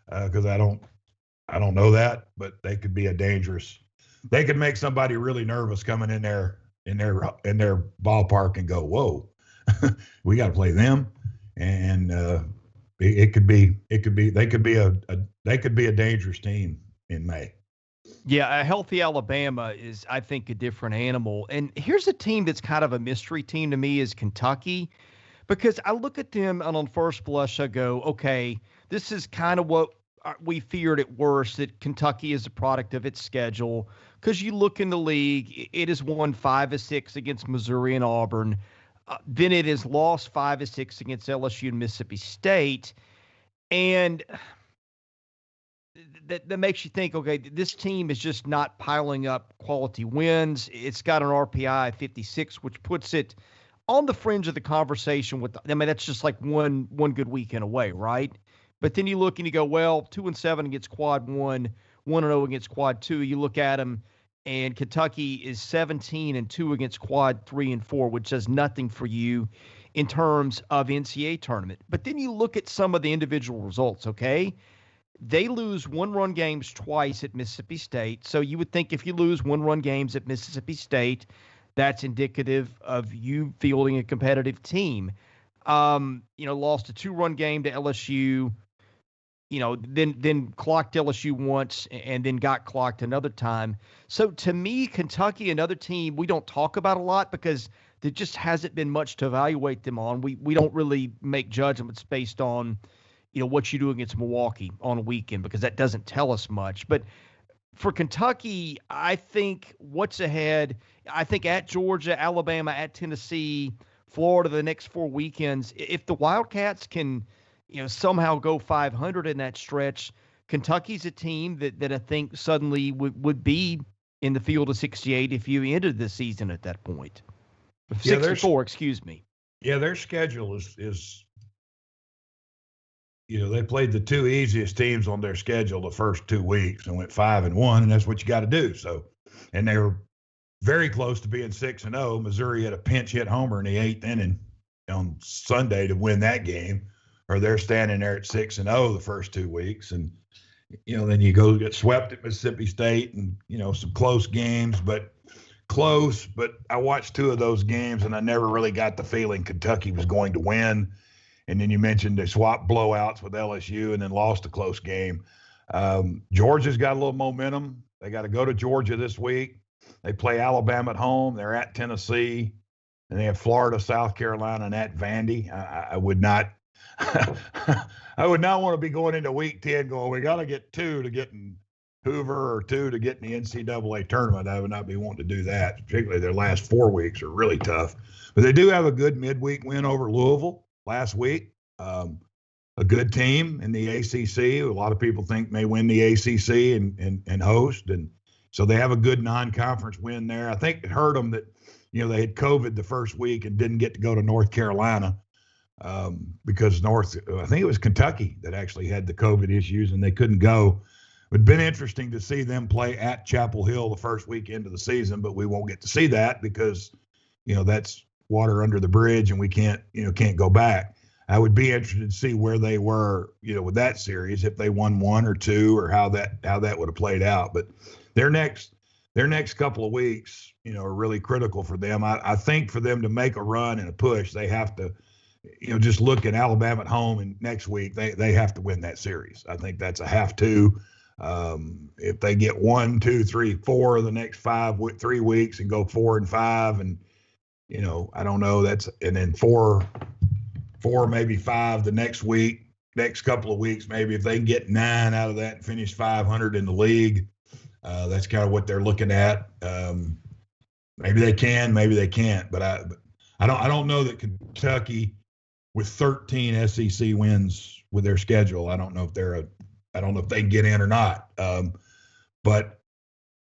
because I don't know that, but they could be they could make somebody really nervous coming in their ballpark and go, whoa, we got to play them. And they could be a dangerous team in May. Yeah, a healthy Alabama is, I think, a different animal. And here's a team that's kind of a mystery team to me is Kentucky, because I look at them and on first blush I go, okay, this is kind of what we feared at worst, that Kentucky is a product of its schedule. Because you look in the league, it has won 5 of 6 against Missouri and Auburn. Then it has lost 5 of 6 against LSU and Mississippi State. And that makes you think, okay, this team is just not piling up quality wins. It's got an RPI of 56, which puts it on the fringe of the conversation that's just like one good weekend away, right? But then you look and you go, well, 2-7 against quad 1, 1-0 against quad 2. You look at them, and Kentucky is 17-2 against quad 3 and 4, which does nothing for you in terms of NCAA tournament. But then you look at some of the individual results, okay? They lose 1-run games twice at Mississippi State. So you would think if you lose 1-run games at Mississippi State, that's indicative of you fielding a competitive team. Lost a 2-run game to LSU, then clocked LSU once and then got clocked another time. So to me, Kentucky, another team we don't talk about a lot because there just hasn't been much to evaluate them on. We don't really make judgments based on, what you do against Milwaukee on a weekend because that doesn't tell us much. But for Kentucky, I think what's ahead, I think at Georgia, Alabama, at Tennessee, Florida, the next 4 weekends, if the Wildcats can, somehow go 500 in that stretch, Kentucky's a team that I think suddenly would be in the field of 68 if you ended the season at that point. 64, excuse me. Yeah, their schedule is they played the 2 easiest teams on their schedule the first 2 weeks and went 5-1, and that's what you got to do. So, and they were very close to being 6-0. Missouri had a pinch hit homer in the 8th inning on Sunday to win that game, or they're standing there at 6-0 the first 2 weeks. And, then you go get swept at Mississippi State and, some close games, but I watched 2 of those games and I never really got the feeling Kentucky was going to win. And then you mentioned they swapped blowouts with LSU and then lost a close game. Georgia's got a little momentum. They got to go to Georgia this week. They play Alabama at home. They're at Tennessee. And they have Florida, South Carolina, and at Vandy. I would not I would not want to be going into week 10 going, we got to get 2 to get in Hoover or 2 to get in the NCAA tournament. I would not be wanting to do that. Particularly their last 4 weeks are really tough. But they do have a good midweek win over Louisville last week. A good team in the ACC. A lot of people think may win the ACC and host. And so they have a good non-conference win there. I think it hurt them that, they had COVID the first week and didn't get to go to North Carolina because I think it was Kentucky that actually had the COVID issues and they couldn't go. It would have been interesting to see them play at Chapel Hill the first weekend of the season, but we won't get to see that because, that's water under the bridge and we can't go back. I would be interested to see where they were, with that series, if they won 1 or 2 or how that would have played out. But their next couple of weeks, are really critical for them. I think for them to make a run and a push, they have to, just look at Alabama at home and next week, they have to win that series. I think that's a have to. If they get 1, 2, 3, 4 of the next 3 weeks and go 4-5 and, I don't know, and then 4, maybe 5 the next couple of weeks, maybe if they can get 9 out of that and finish 500 in the league, that's kind of what they're looking at. Maybe they can, maybe they can't, but I don't know that Kentucky with 13 SEC wins with their schedule. I don't know if they can get in or not. But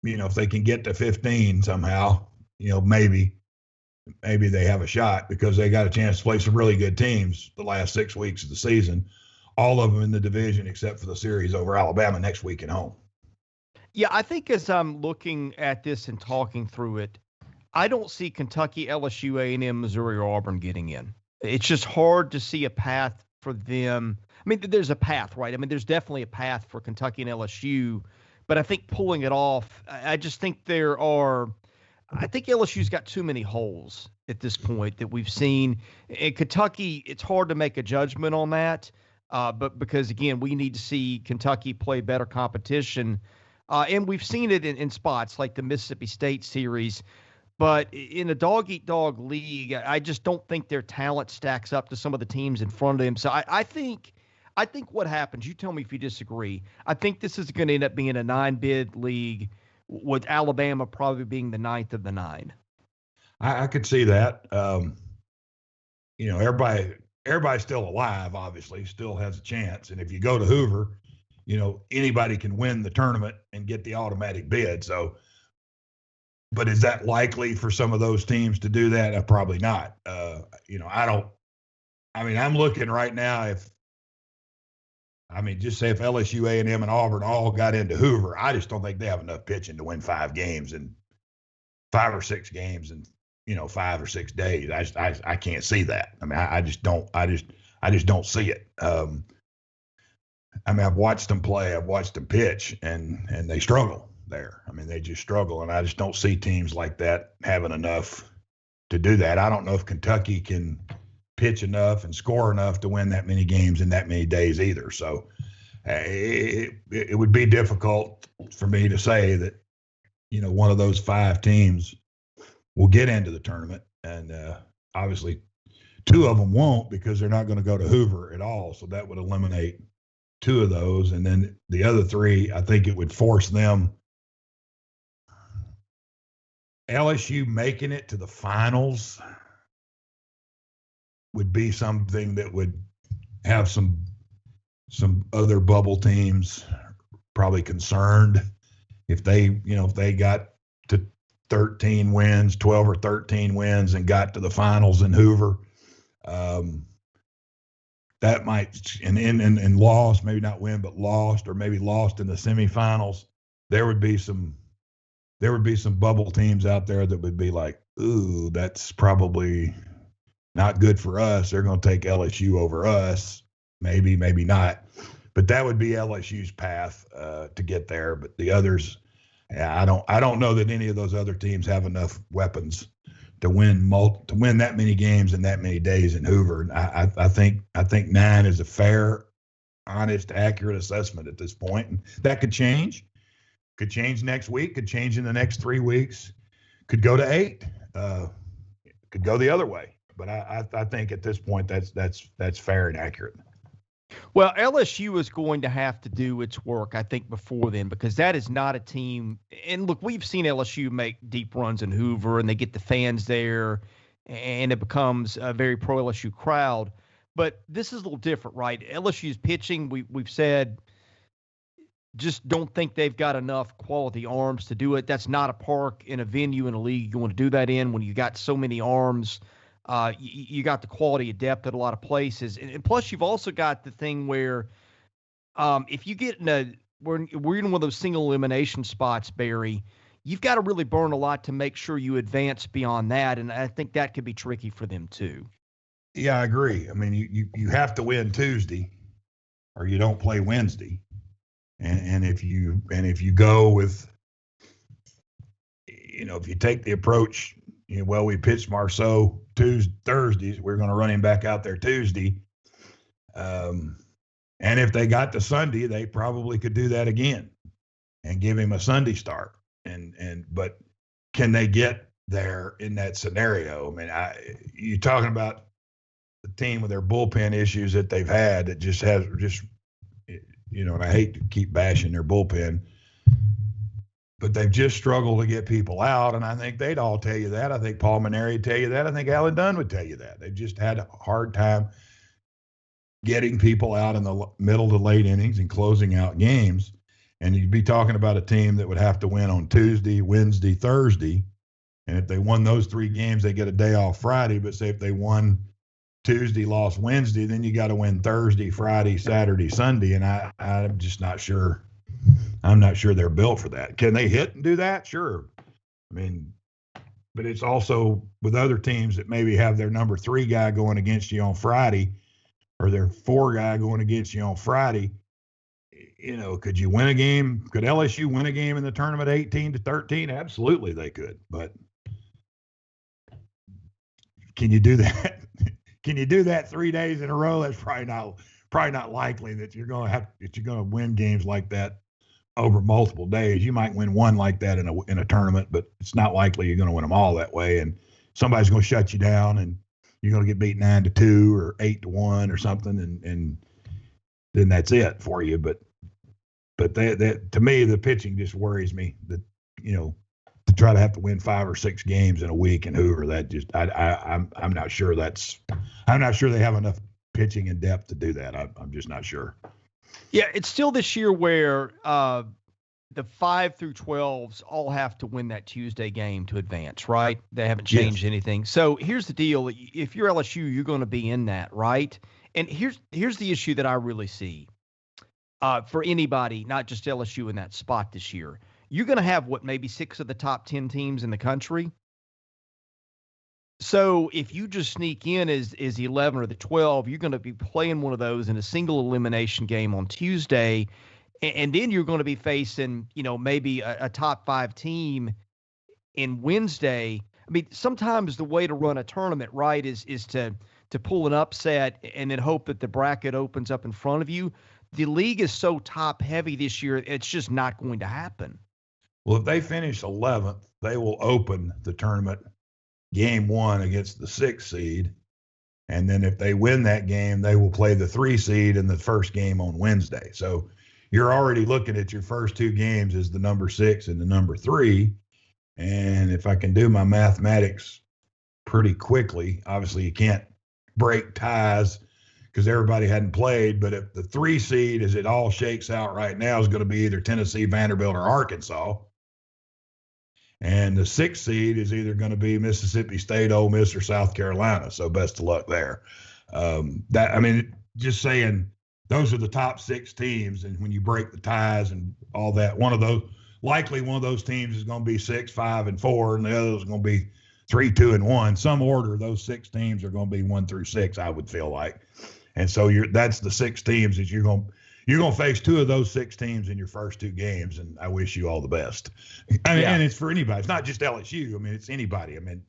if they can get to 15 somehow, maybe they have a shot because they got a chance to play some really good teams the last 6 weeks of the season, all of them in the division except for the series over Alabama next week at home. Yeah, I think as I'm looking at this and talking through it, I don't see Kentucky, LSU, A&M, Missouri, or Auburn getting in. It's just hard to see a path for them. I mean, there's a path, right? I mean, there's definitely a path for Kentucky and LSU, but I think pulling it off, I just think I think LSU's got too many holes at this point that we've seen. In Kentucky, it's hard to make a judgment on that, but because, again, we need to see Kentucky play better competition. And we've seen it in spots like the Mississippi State series. But in a dog-eat-dog league, I just don't think their talent stacks up to some of the teams in front of them. So I think what happens, you tell me if you disagree, I think this is going to end up being a 9-bid league with Alabama probably being the 9th of the 9. I could see that. Everybody's still alive, obviously, still has a chance. And if you go to Hoover, anybody can win the tournament and get the automatic bid. So, but is that likely for some of those teams to do that? Probably not. I'm looking right now just say if LSU, A&M, and Auburn all got into Hoover, I just don't think they have enough pitching to win 5 games and 5 or 6 games in 5 or 6 days. I can't see that. I mean, I just don't see it. I've watched them play, I've watched them pitch, and they struggle there. I mean, they just struggle, and I just don't see teams like that having enough to do that. I don't know if Kentucky can pitch enough and score enough to win that many games in that many days either. So it would be difficult for me to say that, one of those 5 teams will get into the tournament. And obviously 2 of them won't because they're not going to go to Hoover at all. So that would eliminate 2 of those. And then the other 3, I think it would force them. LSU making it to the finals would be something that would have some other bubble teams probably concerned if they got to 13 wins, 12 or 13 wins and got to the finals in Hoover. That might and lost, maybe not win, but lost, or maybe lost in the semifinals. There would be some bubble teams out there that would be like, ooh, that's probably not good for us. They're going to take LSU over us. Maybe not. But that would be LSU's path to get there. But the others, I don't know that any of those other teams have enough weapons to win that many games in that many days in Hoover. I think 9 is a fair, honest, accurate assessment at this point. And that could change. Could change next week. Could change in the next 3 weeks. Could go to 8. Could go the other way. But I think at this point that's fair and accurate. Well, LSU is going to have to do its work, I think, before then, because that is not a team. And look, we've seen LSU make deep runs in Hoover, and they get the fans there, and it becomes a very pro LSU crowd. But this is a little different, right? LSU's pitching, we've said, just don't think they've got enough quality arms to do it. That's not a park in a venue in a league you want to do that in when you got so many arms. You got the quality of depth at a lot of places. And plus, you've also got the thing where if you get we're in one of those single elimination spots, Barry, you've got to really burn a lot to make sure you advance beyond that. And I think that could be tricky for them too. Yeah, I agree. I mean, you have to win Tuesday or you don't play Wednesday. And if you go with, if you take the approach, we pitched Marceau Thursdays, we're going to run him back out there Tuesday. And if they got to Sunday, they probably could do that again and give him a Sunday start. But can they get there in that scenario? I mean, you're talking about the team with their bullpen issues that they've had that and I hate to keep bashing their bullpen, but they've just struggled to get people out. And I think they'd all tell you that. I think Paul Maneri would tell you that. I think Alan Dunn would tell you that. They've just had a hard time getting people out in the middle to late innings and closing out games. And you'd be talking about a team that would have to win on Tuesday, Wednesday, Thursday. And if they won those 3 games, they get a day off Friday. But say if they won Tuesday, lost Wednesday, then you got to win Thursday, Friday, Saturday, Sunday. And I'm just not sure. I'm not sure they're built for that. Can they hit and do that? Sure. I mean, but it's also with other teams that maybe have their number 3 guy going against you on Friday or their 4 guy going against you on Friday. You know, could you win a game? Could LSU win a game in the tournament 18-13? Absolutely they could. But can you do that? Can you do that 3 days in a row? That's probably not likely that you're going to win games like that over multiple days. You might win one like that in a tournament, but it's not likely you're going to win them all that way. And somebody's going to shut you down, and you're going to get beat 9-2 or 8-1 or something, and then that's it for you. But that to me, the pitching just worries me. That to try to have to win 5 or 6 games in a week in Hoover, that just I'm not sure they have enough pitching in depth to do that. I'm just not sure. Yeah, it's still this year where the 5 through 12s all have to win that Tuesday game to advance, right? They haven't changed anything. So here's the deal. If you're LSU, you're going to be in that, right? And here's the issue that I really see for anybody, not just LSU in that spot this year. You're going to have, maybe 6 of the top 10 teams in the country. So if you just sneak in as the 11 or the 12, you're going to be playing one of those in a single elimination game on Tuesday. And then you're going to be facing, maybe a top 5 team in Wednesday. I mean, sometimes the way to run a tournament, right, is to pull an upset and then hope that the bracket opens up in front of you. The league is so top heavy this year, it's just not going to happen. Well, if they finish 11th, they will open the tournament game 1 against the 6th seed. And then if they win that game, they will play the 3 seed in the first game on Wednesday. So you're already looking at your first 2 games as the number 6 and the number 3. And if I can do my mathematics pretty quickly, obviously you can't break ties because everybody hadn't played. But if the 3 seed, as it all shakes out right now, is going to be either Tennessee, Vanderbilt, or Arkansas. And the 6th seed is either going to be Mississippi State, Ole Miss, or South Carolina. So best of luck there. Just saying, those are the top 6 teams. And when you break the ties and all that, one of those teams is going to be 6, 5, and 4, and the other is going to be 3, 2, and 1. Some order, those 6 teams are going to be 1 through 6, I would feel like. And so that's the 6 teams that you're going to face 2 of those 6 teams in your first 2 games, and I wish you all the best. And it's for anybody. It's not just LSU. I mean, it's anybody. I mean,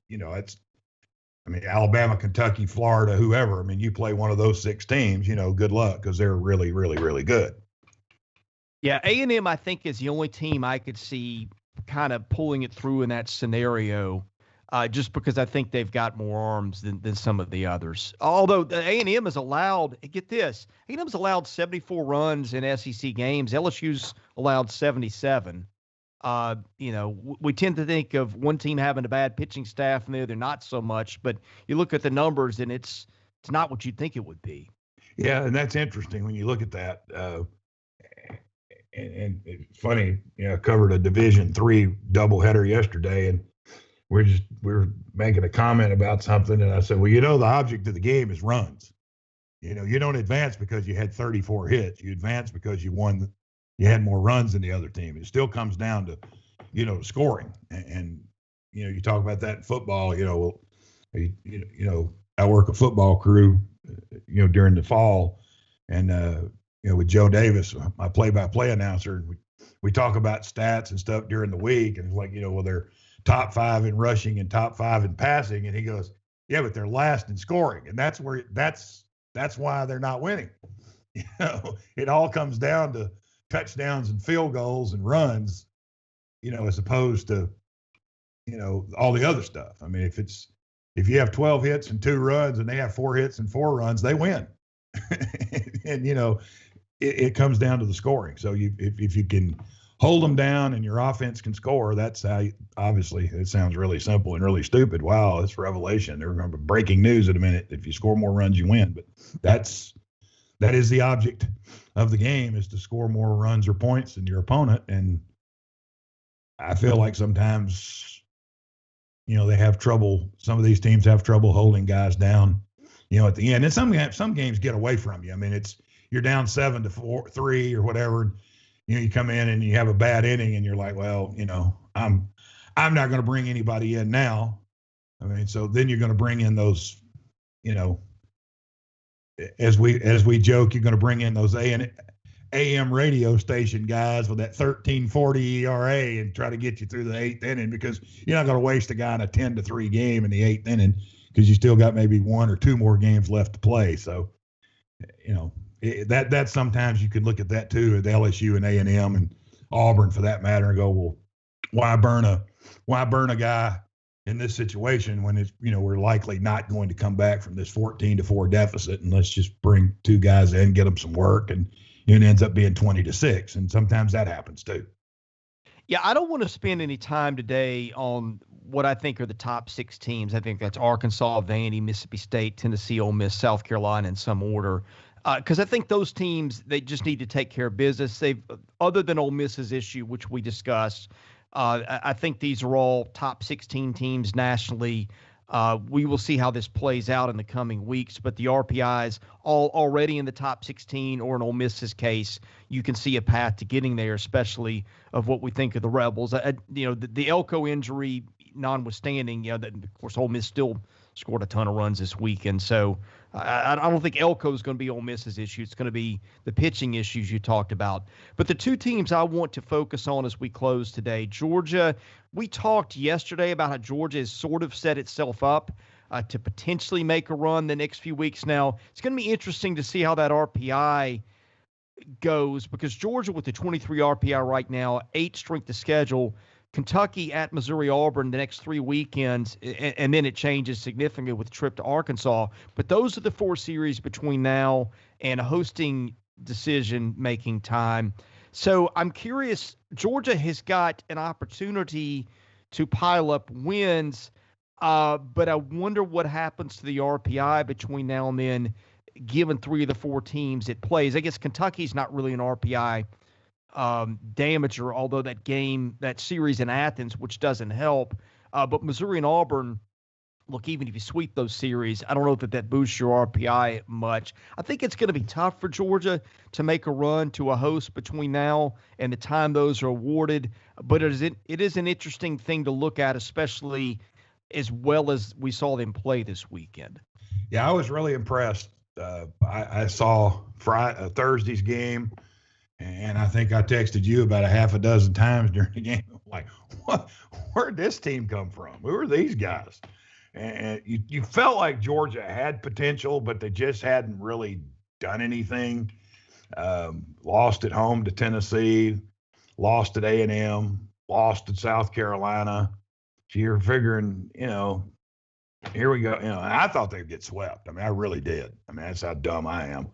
Alabama, Kentucky, Florida, whoever. I mean, you play one of those 6 teams, good luck because they're really, really, really good. Yeah, A&M, I think, is the only team I could see kind of pulling it through in that scenario. Just because I think they've got more arms than some of the others. Although A&M is allowed, get this, A&M's allowed 74 runs in SEC games. LSU's allowed 77. We tend to think of one team having a bad pitching staff and the other not so much. But you look at the numbers and it's not what you'd think it would be. Yeah, and that's interesting when you look at that. And it's funny, I covered a Division III doubleheader yesterday, and we're making a comment about something, and I said, well, the object of the game is runs. You don't advance because you had 34 hits. You advance because you won. You had more runs than the other team. It still comes down to, scoring. And you talk about that in football. I work a football crew, during the fall, and with Joe Davis, my play-by-play announcer. We talk about stats and stuff during the week, and it's like, they're top 5 in rushing and top 5 in passing. And he goes, yeah, but they're last in scoring. And that's why they're not winning. It all comes down to touchdowns and field goals and runs, as opposed to, all the other stuff. I mean, if you have 12 hits and 2 runs and they have 4 hits and 4 runs, they win. And, it comes down to the scoring. So if you can hold them down and your offense can score. That's how obviously it sounds really simple and really stupid. Wow, it's revelation. They're going to be breaking news in a minute. If you score more runs, you win. But that is the object of the game, is to score more runs or points than your opponent. And I feel like sometimes, they have trouble. Some of these teams have trouble holding guys down, at the end. And some games get away from you. I mean, you're down 7-3 or whatever. And, you come in and you have a bad inning and you're like, well, I'm not going to bring anybody in now. I mean, so then you're going to bring in those, as we joke, you're going to bring in those AM radio station guys with that 13.40 ERA and try to get you through the 8th inning, because you're not going to waste a guy in a 10-3 game in the 8th inning, because you still got maybe 1 or 2 more games left to play. So, that sometimes you could look at that too, at LSU and A&M and Auburn for that matter, and go, well, why burn a guy in this situation when it's, we're likely not going to come back from this 14-4 deficit, and let's just bring 2 guys in, get them some work, and it ends up being 20-6. And sometimes that happens too. Yeah, I don't want to spend any time today on what I think are the top 6 teams. I think that's Arkansas, Vandy, Mississippi State, Tennessee, Ole Miss, South Carolina in some order. Because I think those teams, they just need to take care of business. Other than Ole Miss's issue, which we discussed, I think these are all top 16 teams nationally. We will see how this plays out in the coming weeks, but the RPIs all already in the top 16, or in Ole Miss's case, you can see a path to getting there, especially of what we think of the Rebels. The Elko injury notwithstanding, that of course Ole Miss still scored a ton of runs this weekend. So I don't think Elko is going to be Ole Miss's issue. It's going to be the pitching issues you talked about. But the 2 teams I want to focus on as we close today, Georgia. We talked yesterday about how Georgia has sort of set itself up to potentially make a run the next few weeks. Now, it's going to be interesting to see how that RPI goes, because Georgia with the 23 RPI right now, 8 strength of schedule, Kentucky at Missouri, Auburn the next 3 weekends, and then it changes significantly with a trip to Arkansas. But those are the 4 series between now and hosting decision-making time. So I'm curious, Georgia has got an opportunity to pile up wins, but I wonder what happens to the RPI between now and then, given 3 of the 4 teams it plays. I guess Kentucky's not really an RPI damager, although that series in Athens, which doesn't help. But Missouri and Auburn, look, even if you sweep those series, I don't know that boosts your RPI much. I think it's going to be tough for Georgia to make a run to a host between now and the time those are awarded. But it is an interesting thing to look at, especially as well as we saw them play this weekend. Yeah, I was really impressed. I saw Thursday's game, and I think I texted you about a half a dozen times during the game. I'm like, where'd this team come from? Who are these guys? And you felt like Georgia had potential, but they just hadn't really done anything. Lost at home to Tennessee, lost at A&M, lost at South Carolina. So you're figuring, here we go. I thought they'd get swept. I mean, I really did. I mean, that's how dumb I am.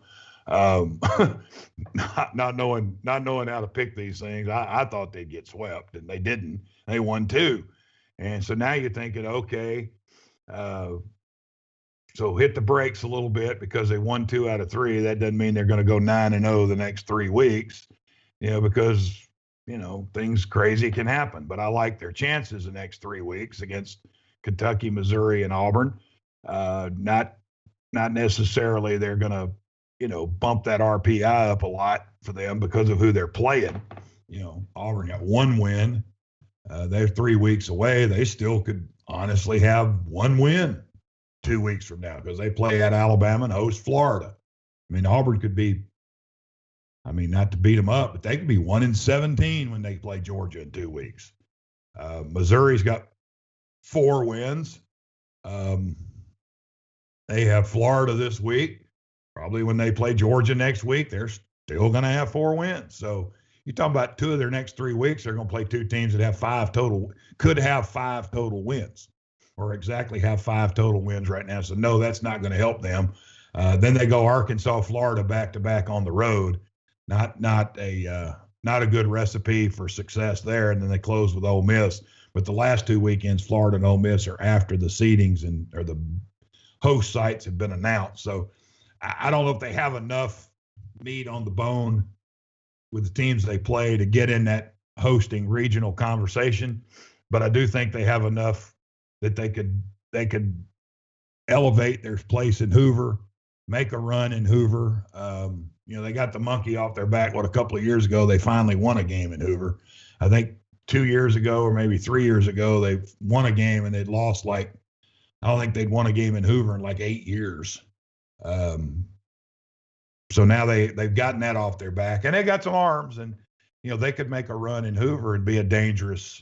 Not knowing how to pick these things. I thought they'd get swept, and they didn't. They won 2. And so now you're thinking, okay, so hit the brakes a little bit, because they won 2 out of 3. That doesn't mean they're going to go 9-0 the next 3 weeks, because, things crazy can happen. But I like their chances the next 3 weeks against Kentucky, Missouri, and Auburn. Not necessarily they're going to, bump that RPI up a lot for them because of who they're playing. Auburn got 1 win. They're 3 weeks away. They still could honestly have 1 win 2 weeks from now, because they play at Alabama and host Florida. I mean, Auburn could be, not to beat them up, but they could be 1-17 when they play Georgia in 2 weeks. Missouri's got 4 wins. They have Florida this week. Probably when they play Georgia next week, they're still going to have 4 wins. So you're talking about 2 of their next 3 weeks, they're going to play 2 teams that have 5 total, could have 5 total wins, or exactly have 5 total wins right now. So no, that's not going to help them. Then they go Arkansas, Florida back to back on the road. Not a not a good recipe for success there. And then they close with Ole Miss. But the last 2 weekends, Florida and Ole Miss, are after the seedings or the host sites have been announced. So I don't know if they have enough meat on the bone with the teams they play to get in that hosting regional conversation. But I do think they have enough that they could elevate their place in Hoover, make a run in Hoover. They got the monkey off their back. A couple of years ago, they finally won a game in Hoover. I think 2 years ago or maybe 3 years ago, they won a game and they'd lost I don't think they'd won a game in Hoover in 8 years. So now they've gotten that off their back, and they got some arms, and they could make a run in Hoover and be a dangerous.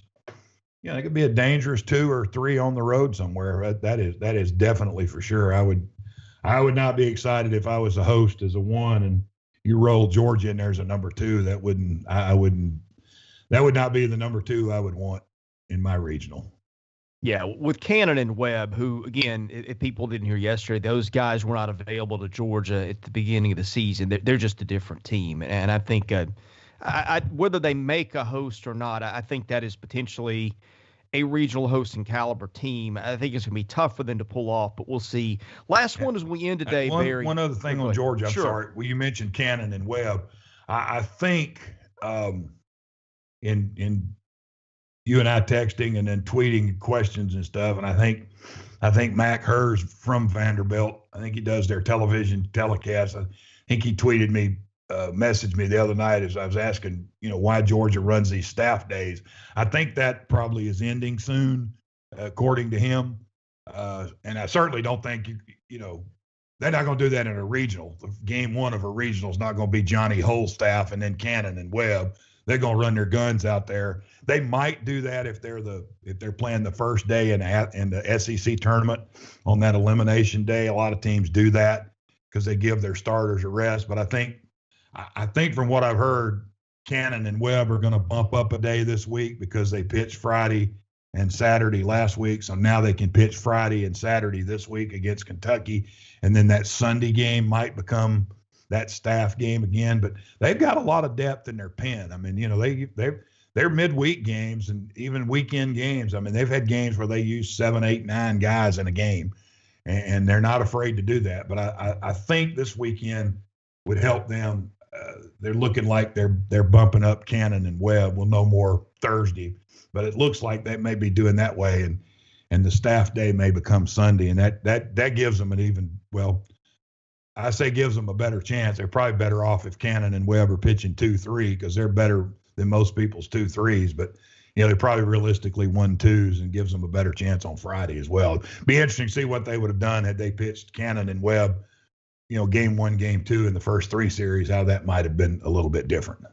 They could be a dangerous 2 or 3 on the road somewhere. That is definitely for sure. I would not be excited if I was a host as a 1 and you roll Georgia in there as a number 2. That would not be the number 2 I would want in my regional. Yeah, with Cannon and Webb, who, again, if people didn't hear yesterday, those guys were not available to Georgia at the beginning of the season. They're just a different team. And I think whether they make a host or not, I think that is potentially a regional hosting caliber team. I think it's going to be tough for them to pull off, but we'll see. Last one as we end today, Barry. One other thing on Georgia, I'm sure. sorry. Well, you mentioned Cannon and Webb. I think in you and I texting and then tweeting questions and stuff, and I think Mac Hers from Vanderbilt, I think he does their television telecast. I think he tweeted me, messaged me the other night as I was asking, why Georgia runs these staff days. I think that probably is ending soon, according to him. And I certainly don't think, they're not going to do that in a regional. Game 1 of a regional is not going to be Johnny Hull's staff and then Cannon and Webb. They're going to run their guns out there. They might do that if they're playing the first day in the SEC tournament on that elimination day. A lot of teams do that because they give their starters a rest. But I think from what I've heard, Cannon and Webb are going to bump up a day this week because they pitched Friday and Saturday last week. So now they can pitch Friday and Saturday this week against Kentucky. And then that Sunday game might become that staff game again. But they've got a lot of depth in their pen. I mean, they're midweek games and even weekend games. I mean, they've had games where they use 7, 8, 9 guys in a game, and they're not afraid to do that. But I think this weekend would help them. They're looking like they're bumping up Cannon and Webb. We'll know more Thursday, but it looks like they may be doing that way, and the staff day may become Sunday, and that gives them I say gives them a better chance. They're probably better off if Cannon and Webb are pitching 2-3 because they're better than most people's 2-3s, but they probably realistically 1-2s and gives them a better chance on Friday as well. Be interesting to see what they would have done had they pitched Cannon and Webb, game 1, game 2 in the first 3 series, how that might have been a little bit different.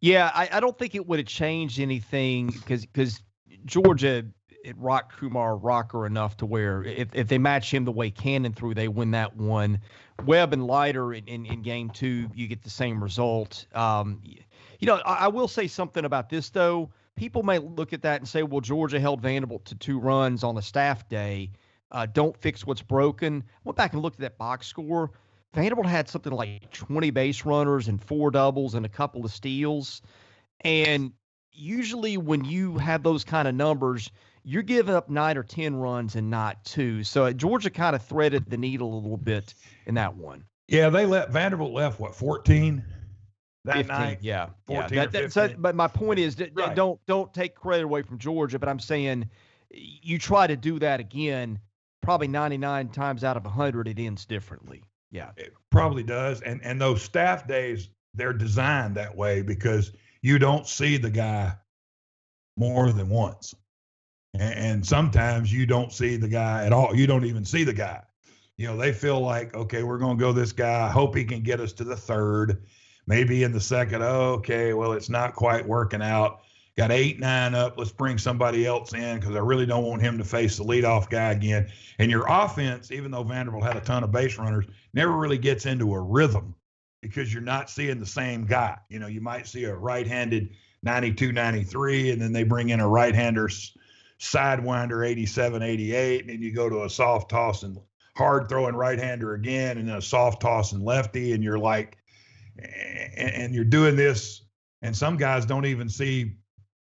Yeah, I don't think it would have changed anything because Georgia it rocked Kumar Rocker enough to where if they match him the way Cannon threw, they win that one. Webb and Leiter in game 2, you get the same result. I will say something about this, though. People may look at that and say, well, Georgia held Vanderbilt to 2 runs on a staff day. Don't fix what's broken. I went back and looked at that box score. Vanderbilt had something like 20 base runners and 4 doubles and a couple of steals. And usually when you have those kind of numbers, you're giving up 9 or 10 runs and not 2. So Georgia kind of threaded the needle a little bit in that one. Yeah, Vanderbilt left 14 that 15, night. Yeah, 14 yeah. or 15. But my point is that Right. don't take credit away from Georgia. But I'm saying you try to do that again, probably 99 times out of 100, it ends differently. Yeah, It probably does. And those staff days, they're designed that way because you don't see the guy more than once. And sometimes you don't see the guy at all. You don't even see the guy. They feel like, okay, we're going to go this guy. I hope he can get us to the 3rd, maybe in the 2nd. Oh, okay, well, it's not quite working out. Got 8-9 up. Let's bring somebody else in because I really don't want him to face the leadoff guy again. And your offense, even though Vanderbilt had a ton of base runners, never really gets into a rhythm because you're not seeing the same guy. You might see a right-handed 92, 93, and then they bring in a right-hander sidewinder 87, 88, and then you go to a soft toss and hard throwing right-hander again, and then a soft toss and lefty, and you're like, and you're doing this and some guys don't even see,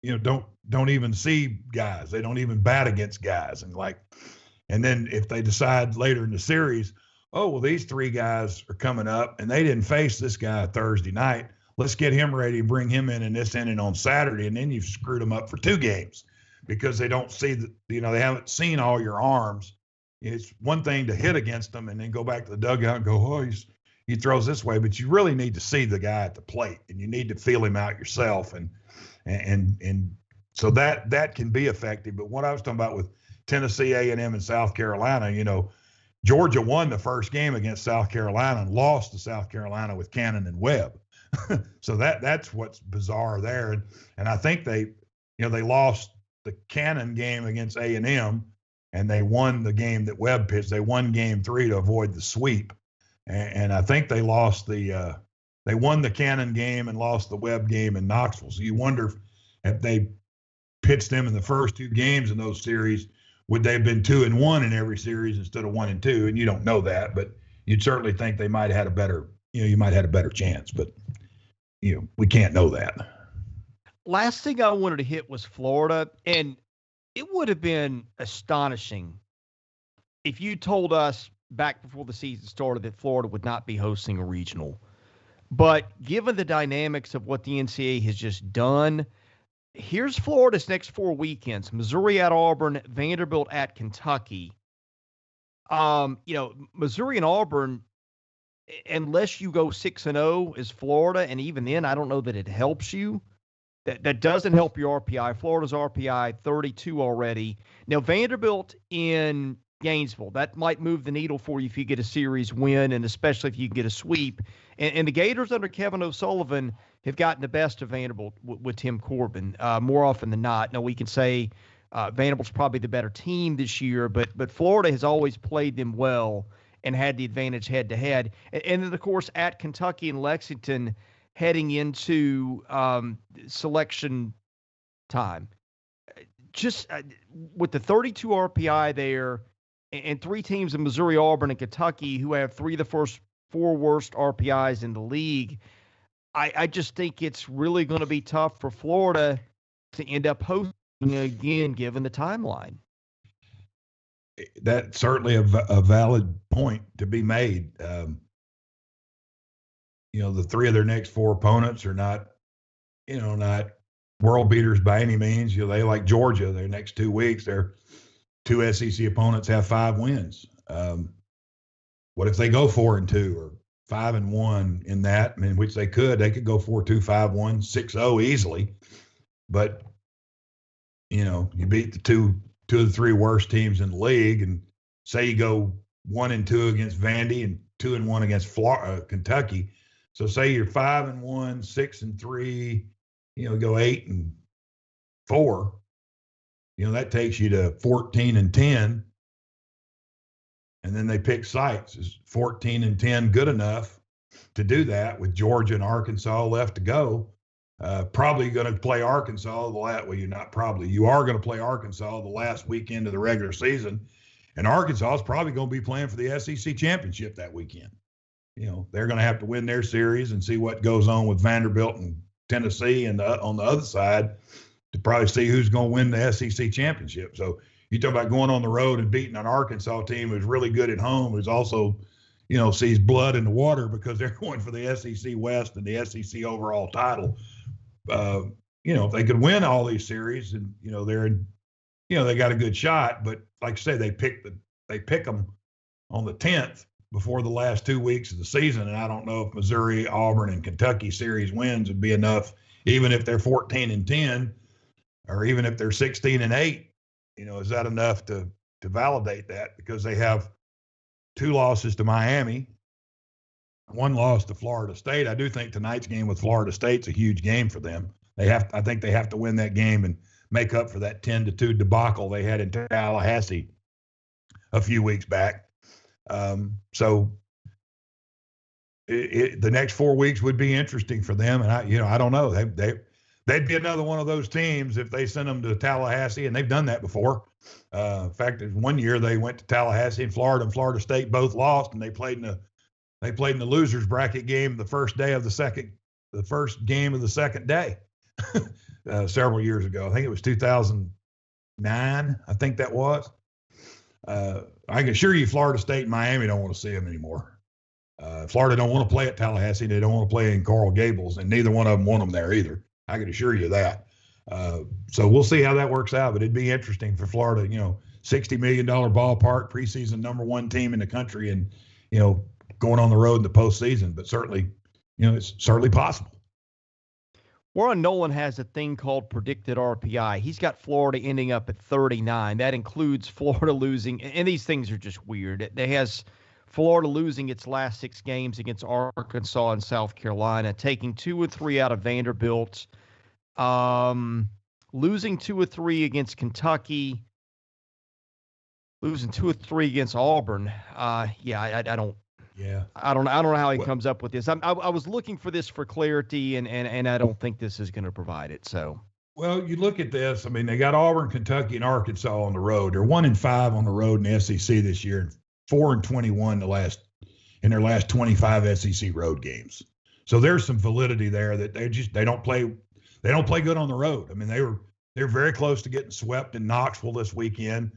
don't even see guys. They don't even bat against guys, and then if they decide later in the series, oh well, these three guys are coming up, and they didn't face this guy Thursday night. Let's get him ready and bring him in this inning on Saturday, and then you've screwed them up for 2 games because they don't see they haven't seen all your arms. It's one thing to hit against them and then go back to the dugout and go, oh, he throws this way, but you really need to see the guy at the plate, and you need to feel him out yourself, and so that can be effective. But what I was talking about with Tennessee, A&M, and South Carolina, Georgia won the first game against South Carolina and lost to South Carolina with Cannon and Webb. So that's what's bizarre there, and I think they lost the Cannon game against A&M, and they won the game that Webb pitched. They won game 3 to avoid the sweep, and I think they lost they won the Cannon game and lost the Webb game in Knoxville. So you wonder if they pitched them in the first 2 games in those series, would they have been 2-1 in every series instead of 1-2? And you don't know that, but you'd certainly think they might have had a better, you might have had a better chance, but we can't know that. Last thing I wanted to hit was Florida, and it would have been astonishing if you told us back before the season started that Florida would not be hosting a regional. But given the dynamics of what the NCAA has just done, here's Florida's next 4 weekends: Missouri at Auburn, Vanderbilt at Kentucky. Missouri and Auburn, unless you go 6-0 as Florida, and even then, I don't know that it helps you. That doesn't help your RPI. Florida's RPI 32 already. Now, Vanderbilt in Gainesville, that might move the needle for you if you get a series win, and especially if you get a sweep. And the Gators under Kevin O'Sullivan have gotten the best of Vanderbilt with Tim Corbin more often than not. Now, we can say Vanderbilt's probably the better team this year, but Florida has always played them well and had the advantage head-to-head. And then, of course, at Kentucky and Lexington heading into selection time. Just with the 32 RPI there and 3 teams in Missouri, Auburn, and Kentucky who have 3 of the first 4 worst RPIs in the league, I just think it's really going to be tough for Florida to end up hosting again, given the timeline. That's certainly a valid point to be made. The 3 of their next 4 opponents are not world beaters by any means. They, like Georgia, their next 2 weeks, their 2 SEC opponents have 5 wins. What if they go 4-2 or 5-1 in that? I mean, which they could go 4-2, 5-1, 6-0 easily. But you beat the two of the 3 worst teams in the league, and say you go 1-2 against Vandy and 2-1 against Kentucky. So say you're 5-1, 6-3, go 8-4. That takes you to 14-10. And then they pick sites. Is 14-10 good enough to do that with Georgia and Arkansas left to go? Probably going to play Arkansas you are going to play Arkansas the last weekend of the regular season. And Arkansas is probably going to be playing for the SEC championship that weekend. They're going to have to win their series and see what goes on with Vanderbilt and Tennessee and on the other side to probably see who's going to win the SEC championship. So you talk about going on the road and beating an Arkansas team who's really good at home, who's also, sees blood in the water because they're going for the SEC West and the SEC overall title. If they could win all these series and, they're in, they got a good shot, but like I say, they pick them on the 10th before the last 2 weeks of the season. And I don't know if Missouri, Auburn, and Kentucky series wins would be enough, even if they're 14-10, or even if they're 16-8, is that enough to validate that? Because they have 2 losses to Miami, 1 loss to Florida State. I do think tonight's game with Florida State's a huge game for them. I think they have to win that game and make up for that 10-2 debacle they had in Tallahassee a few weeks back. So the next 4 weeks would be interesting for them. And I don't know. They'd be another one of those teams if they send them to Tallahassee, and they've done that before. In fact, one year they went to Tallahassee, and Florida State both lost, and they played in the losers bracket game the first day of the second the first game of the second day several years ago. I think it was 2009. I think that was. I can assure you, Florida State and Miami don't want to see them anymore. Florida don't want to play at Tallahassee. They don't want to play in Coral Gables, and neither one of them want them there either. I can assure you that. So we'll see how that works out, but it'd be interesting for Florida, $60 million ballpark, preseason #1 team in the country, and, going on the road in the postseason. But certainly, it's certainly possible. Warren Nolan has a thing called predicted RPI. He's got Florida ending up at 39. That includes Florida losing, and these things are just weird. It has Florida losing its last 6 games against Arkansas and South Carolina, taking 2 or 3 out of Vanderbilt, losing 2 or 3 against Kentucky, losing 2 or 3 against Auburn. I don't. Yeah, I don't know how he comes up with this. I was looking for this for clarity, and I don't think this is going to provide it. So, well, you look at this. I mean, they got Auburn, Kentucky, and Arkansas on the road. They're 1-5 on the road in the SEC this year, and 4-21 in their last 25 SEC road games. So there's some validity there that they don't play good on the road. I mean, they're very close to getting swept in Knoxville this weekend.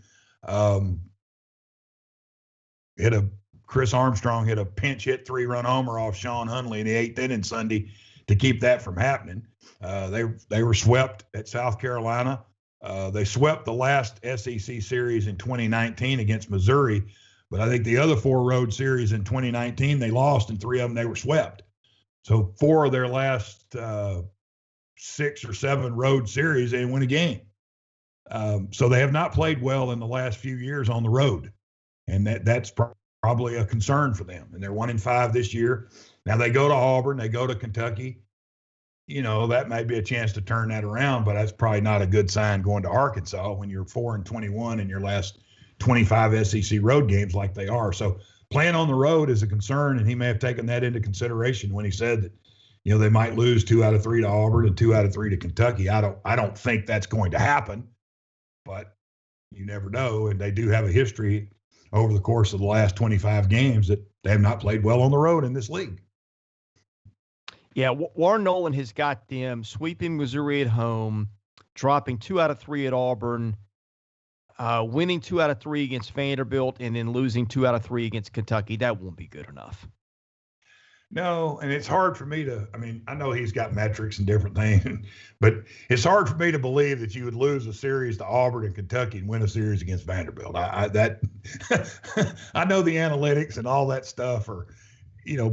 Chris Armstrong hit a pinch hit 3-run homer off Sean Hunley in the 8th inning Sunday to keep that from happening. They were swept at South Carolina. They swept the last SEC series in 2019 against Missouri, but I think the other 4 road series in 2019 they lost, and 3 of them they were swept. So 4 of their last 6 or 7 road series they didn't win a game. So they have not played well in the last few years on the road, and that's probably a concern for them. And they're 1-5 this year. Now they go to Auburn, they go to Kentucky. That might be a chance to turn that around, but that's probably not a good sign going to Arkansas when you're 4-21 in your last 25 SEC road games like they are. So playing on the road is a concern, and he may have taken that into consideration when he said that, they might lose 2 out of 3 to Auburn and 2 out of 3 to Kentucky. I don't think that's going to happen, but you never know. And they do have a history over the course of the last 25 games that they have not played well on the road in this league. Yeah, Warren Nolan has got them sweeping Missouri at home, dropping 2 out of 3 at Auburn, winning 2 out of 3 against Vanderbilt, and then losing 2 out of 3 against Kentucky. That won't be good enough. No, and it's hard for me I know he's got metrics and different things, but it's hard for me to believe that you would lose a series to Auburn and Kentucky and win a series against Vanderbilt. I know the analytics and all that stuff are,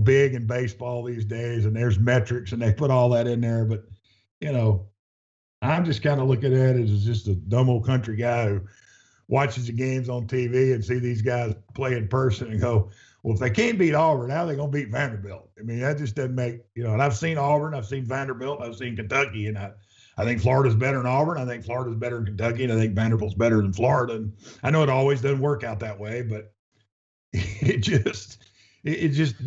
big in baseball these days, and there's metrics and they put all that in there. But, I'm just kind of looking at it as just a dumb old country guy who watches the games on TV and see these guys play in person and go, well, if they can't beat Auburn, how are they going to beat Vanderbilt? I mean, that just doesn't make, and I've seen Auburn, I've seen Vanderbilt, I've seen Kentucky, and I think Florida's better than Auburn. I think Florida's better than Kentucky, and I think Vanderbilt's better than Florida. And I know it always doesn't work out that way, but it just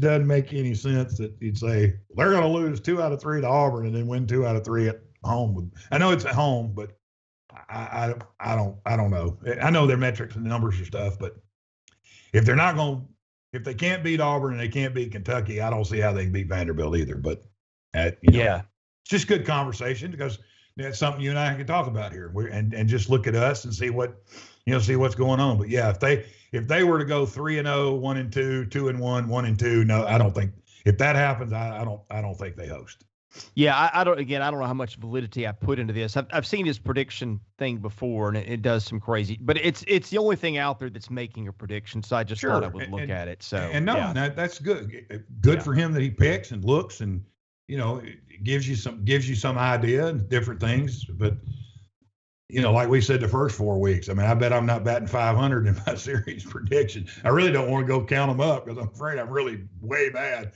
doesn't make any sense that you'd say they're going to lose 2 out of 3 to Auburn and then win 2 out of 3 at home. I know it's at home, but I don't know. I know their metrics and numbers and stuff, but if they can't beat Auburn and they can't beat Kentucky, I don't see how they can beat Vanderbilt either. But it's just good conversation because that's something you and I can talk about here, and just look at us and see see what's going on. But yeah, if they were to go 3-0, 1-2, 2-1, 1-2, no, I don't think if that happens, I don't think they host. Yeah, I don't know how much validity I put into this. I've seen his prediction thing before, and it does some crazy, but it's the only thing out there that's making a prediction. So I just thought I would look at it. So that's good. Good for him that he picks and looks, and it gives you some idea and different things. But like we said the first 4 weeks, I mean, I bet I'm not batting 500 in my series prediction. I really don't want to go count them up because I'm afraid I'm really way bad.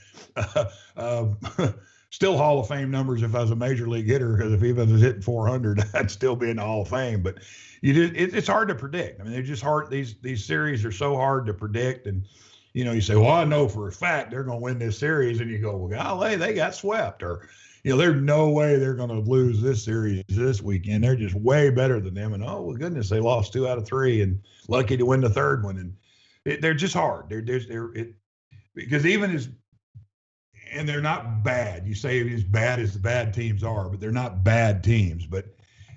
Still Hall of Fame numbers if I was a major league hitter, because if he was hitting 400, I'd still be in the Hall of Fame. But it's hard to predict. I mean, they're just hard. These series are so hard to predict. And, you say, well, I know for a fact they're going to win this series. And you go, well, golly, they got swept. Or, there's no way they're going to lose this series this weekend. They're just way better than them. And, oh, well, goodness, they lost 2 out of 3 and lucky to win the 3rd one. And they're just hard. Because even as – and they're not bad. You say as bad as the bad teams are, but they're not bad teams. But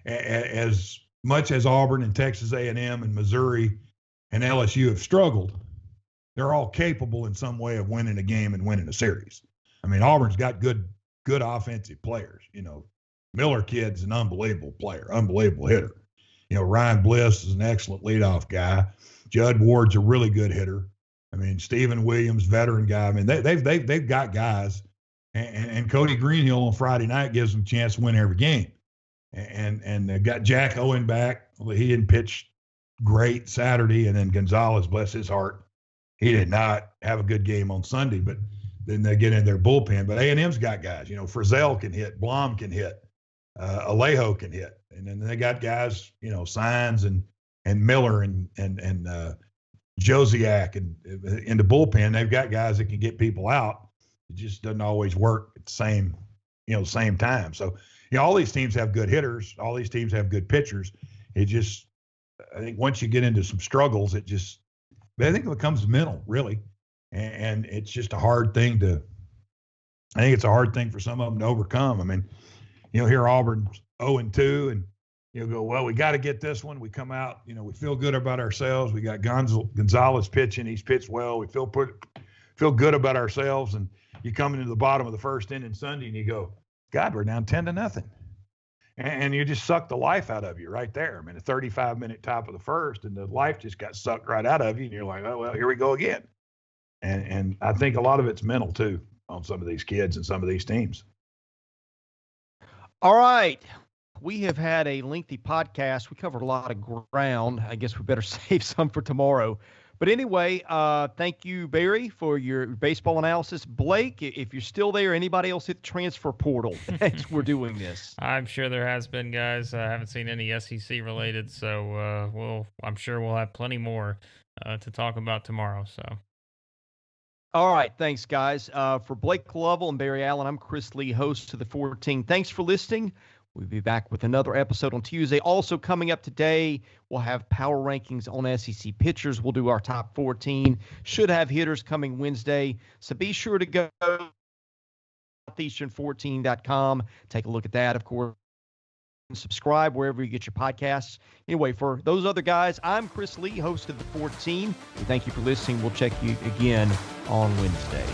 as much as Auburn and Texas A&M and Missouri and LSU have struggled, they're all capable in some way of winning a game and winning a series. I mean, Auburn's got good offensive players. You know, Miller kid's an unbelievable player, unbelievable hitter. You know, Ryan Bliss is an excellent leadoff guy. Judd Ward's a really good hitter. I mean, Stephen Williams, veteran guy. I mean, they've got guys, and Cody Greenhill on Friday night gives them a chance to win every game. And they got Jack Owen back. Well, he didn't pitch great Saturday, and then Gonzalez, bless his heart, he did not have a good game on Sunday. But then they get in their bullpen. But A&M's got guys. You know, Frizzell can hit, Blom can hit, Alejo can hit, and then they got guys. You know, Sines and Miller and Josiak and in the bullpen. They've got guys that can get people out. It just doesn't always work at the same time. So, you know, all these teams have good hitters. All these teams have good pitchers. It just, I think once you get into some struggles, I think it becomes mental, really. And it's just a hard thing I think it's a hard thing for some of them to overcome. I mean, you know, here Auburn's 0-2, and you'll go, well, we got to get this one. We come out, you know, we feel good about ourselves. We got Gonzalez pitching. He's pitched well. We feel good about ourselves. And you come into the bottom of the first inning Sunday and you go, God, we're down 10-0. And you just suck the life out of you right there. I mean, a 35-minute top of the first, and the life just got sucked right out of you. And you're like, oh, well, here we go again. And I think a lot of it's mental, too, on some of these kids and some of these teams. All right. We have had a lengthy podcast. We covered a lot of ground. I guess we better save some for tomorrow. But anyway, thank you, Barry, for your baseball analysis. Blake, if you're still there, anybody else hit the transfer portal as we're doing this? I'm sure there has been, guys. I haven't seen any SEC related, so I'm sure we'll have plenty more to talk about tomorrow. So. All right. Thanks, guys. For Blake Lovell and Barry Allen, I'm Chris Lee, host to the 14. Thanks for listening. We'll be back with another episode on Tuesday. Also coming up today, we'll have power rankings on SEC pitchers. We'll do our top 14. Should have hitters coming Wednesday. So be sure to go to southeastern14.com. Take a look at that, of course. Subscribe wherever you get your podcasts. Anyway, for those other guys, I'm Chris Lee, host of the 14. We thank you for listening. We'll check you again on Wednesday.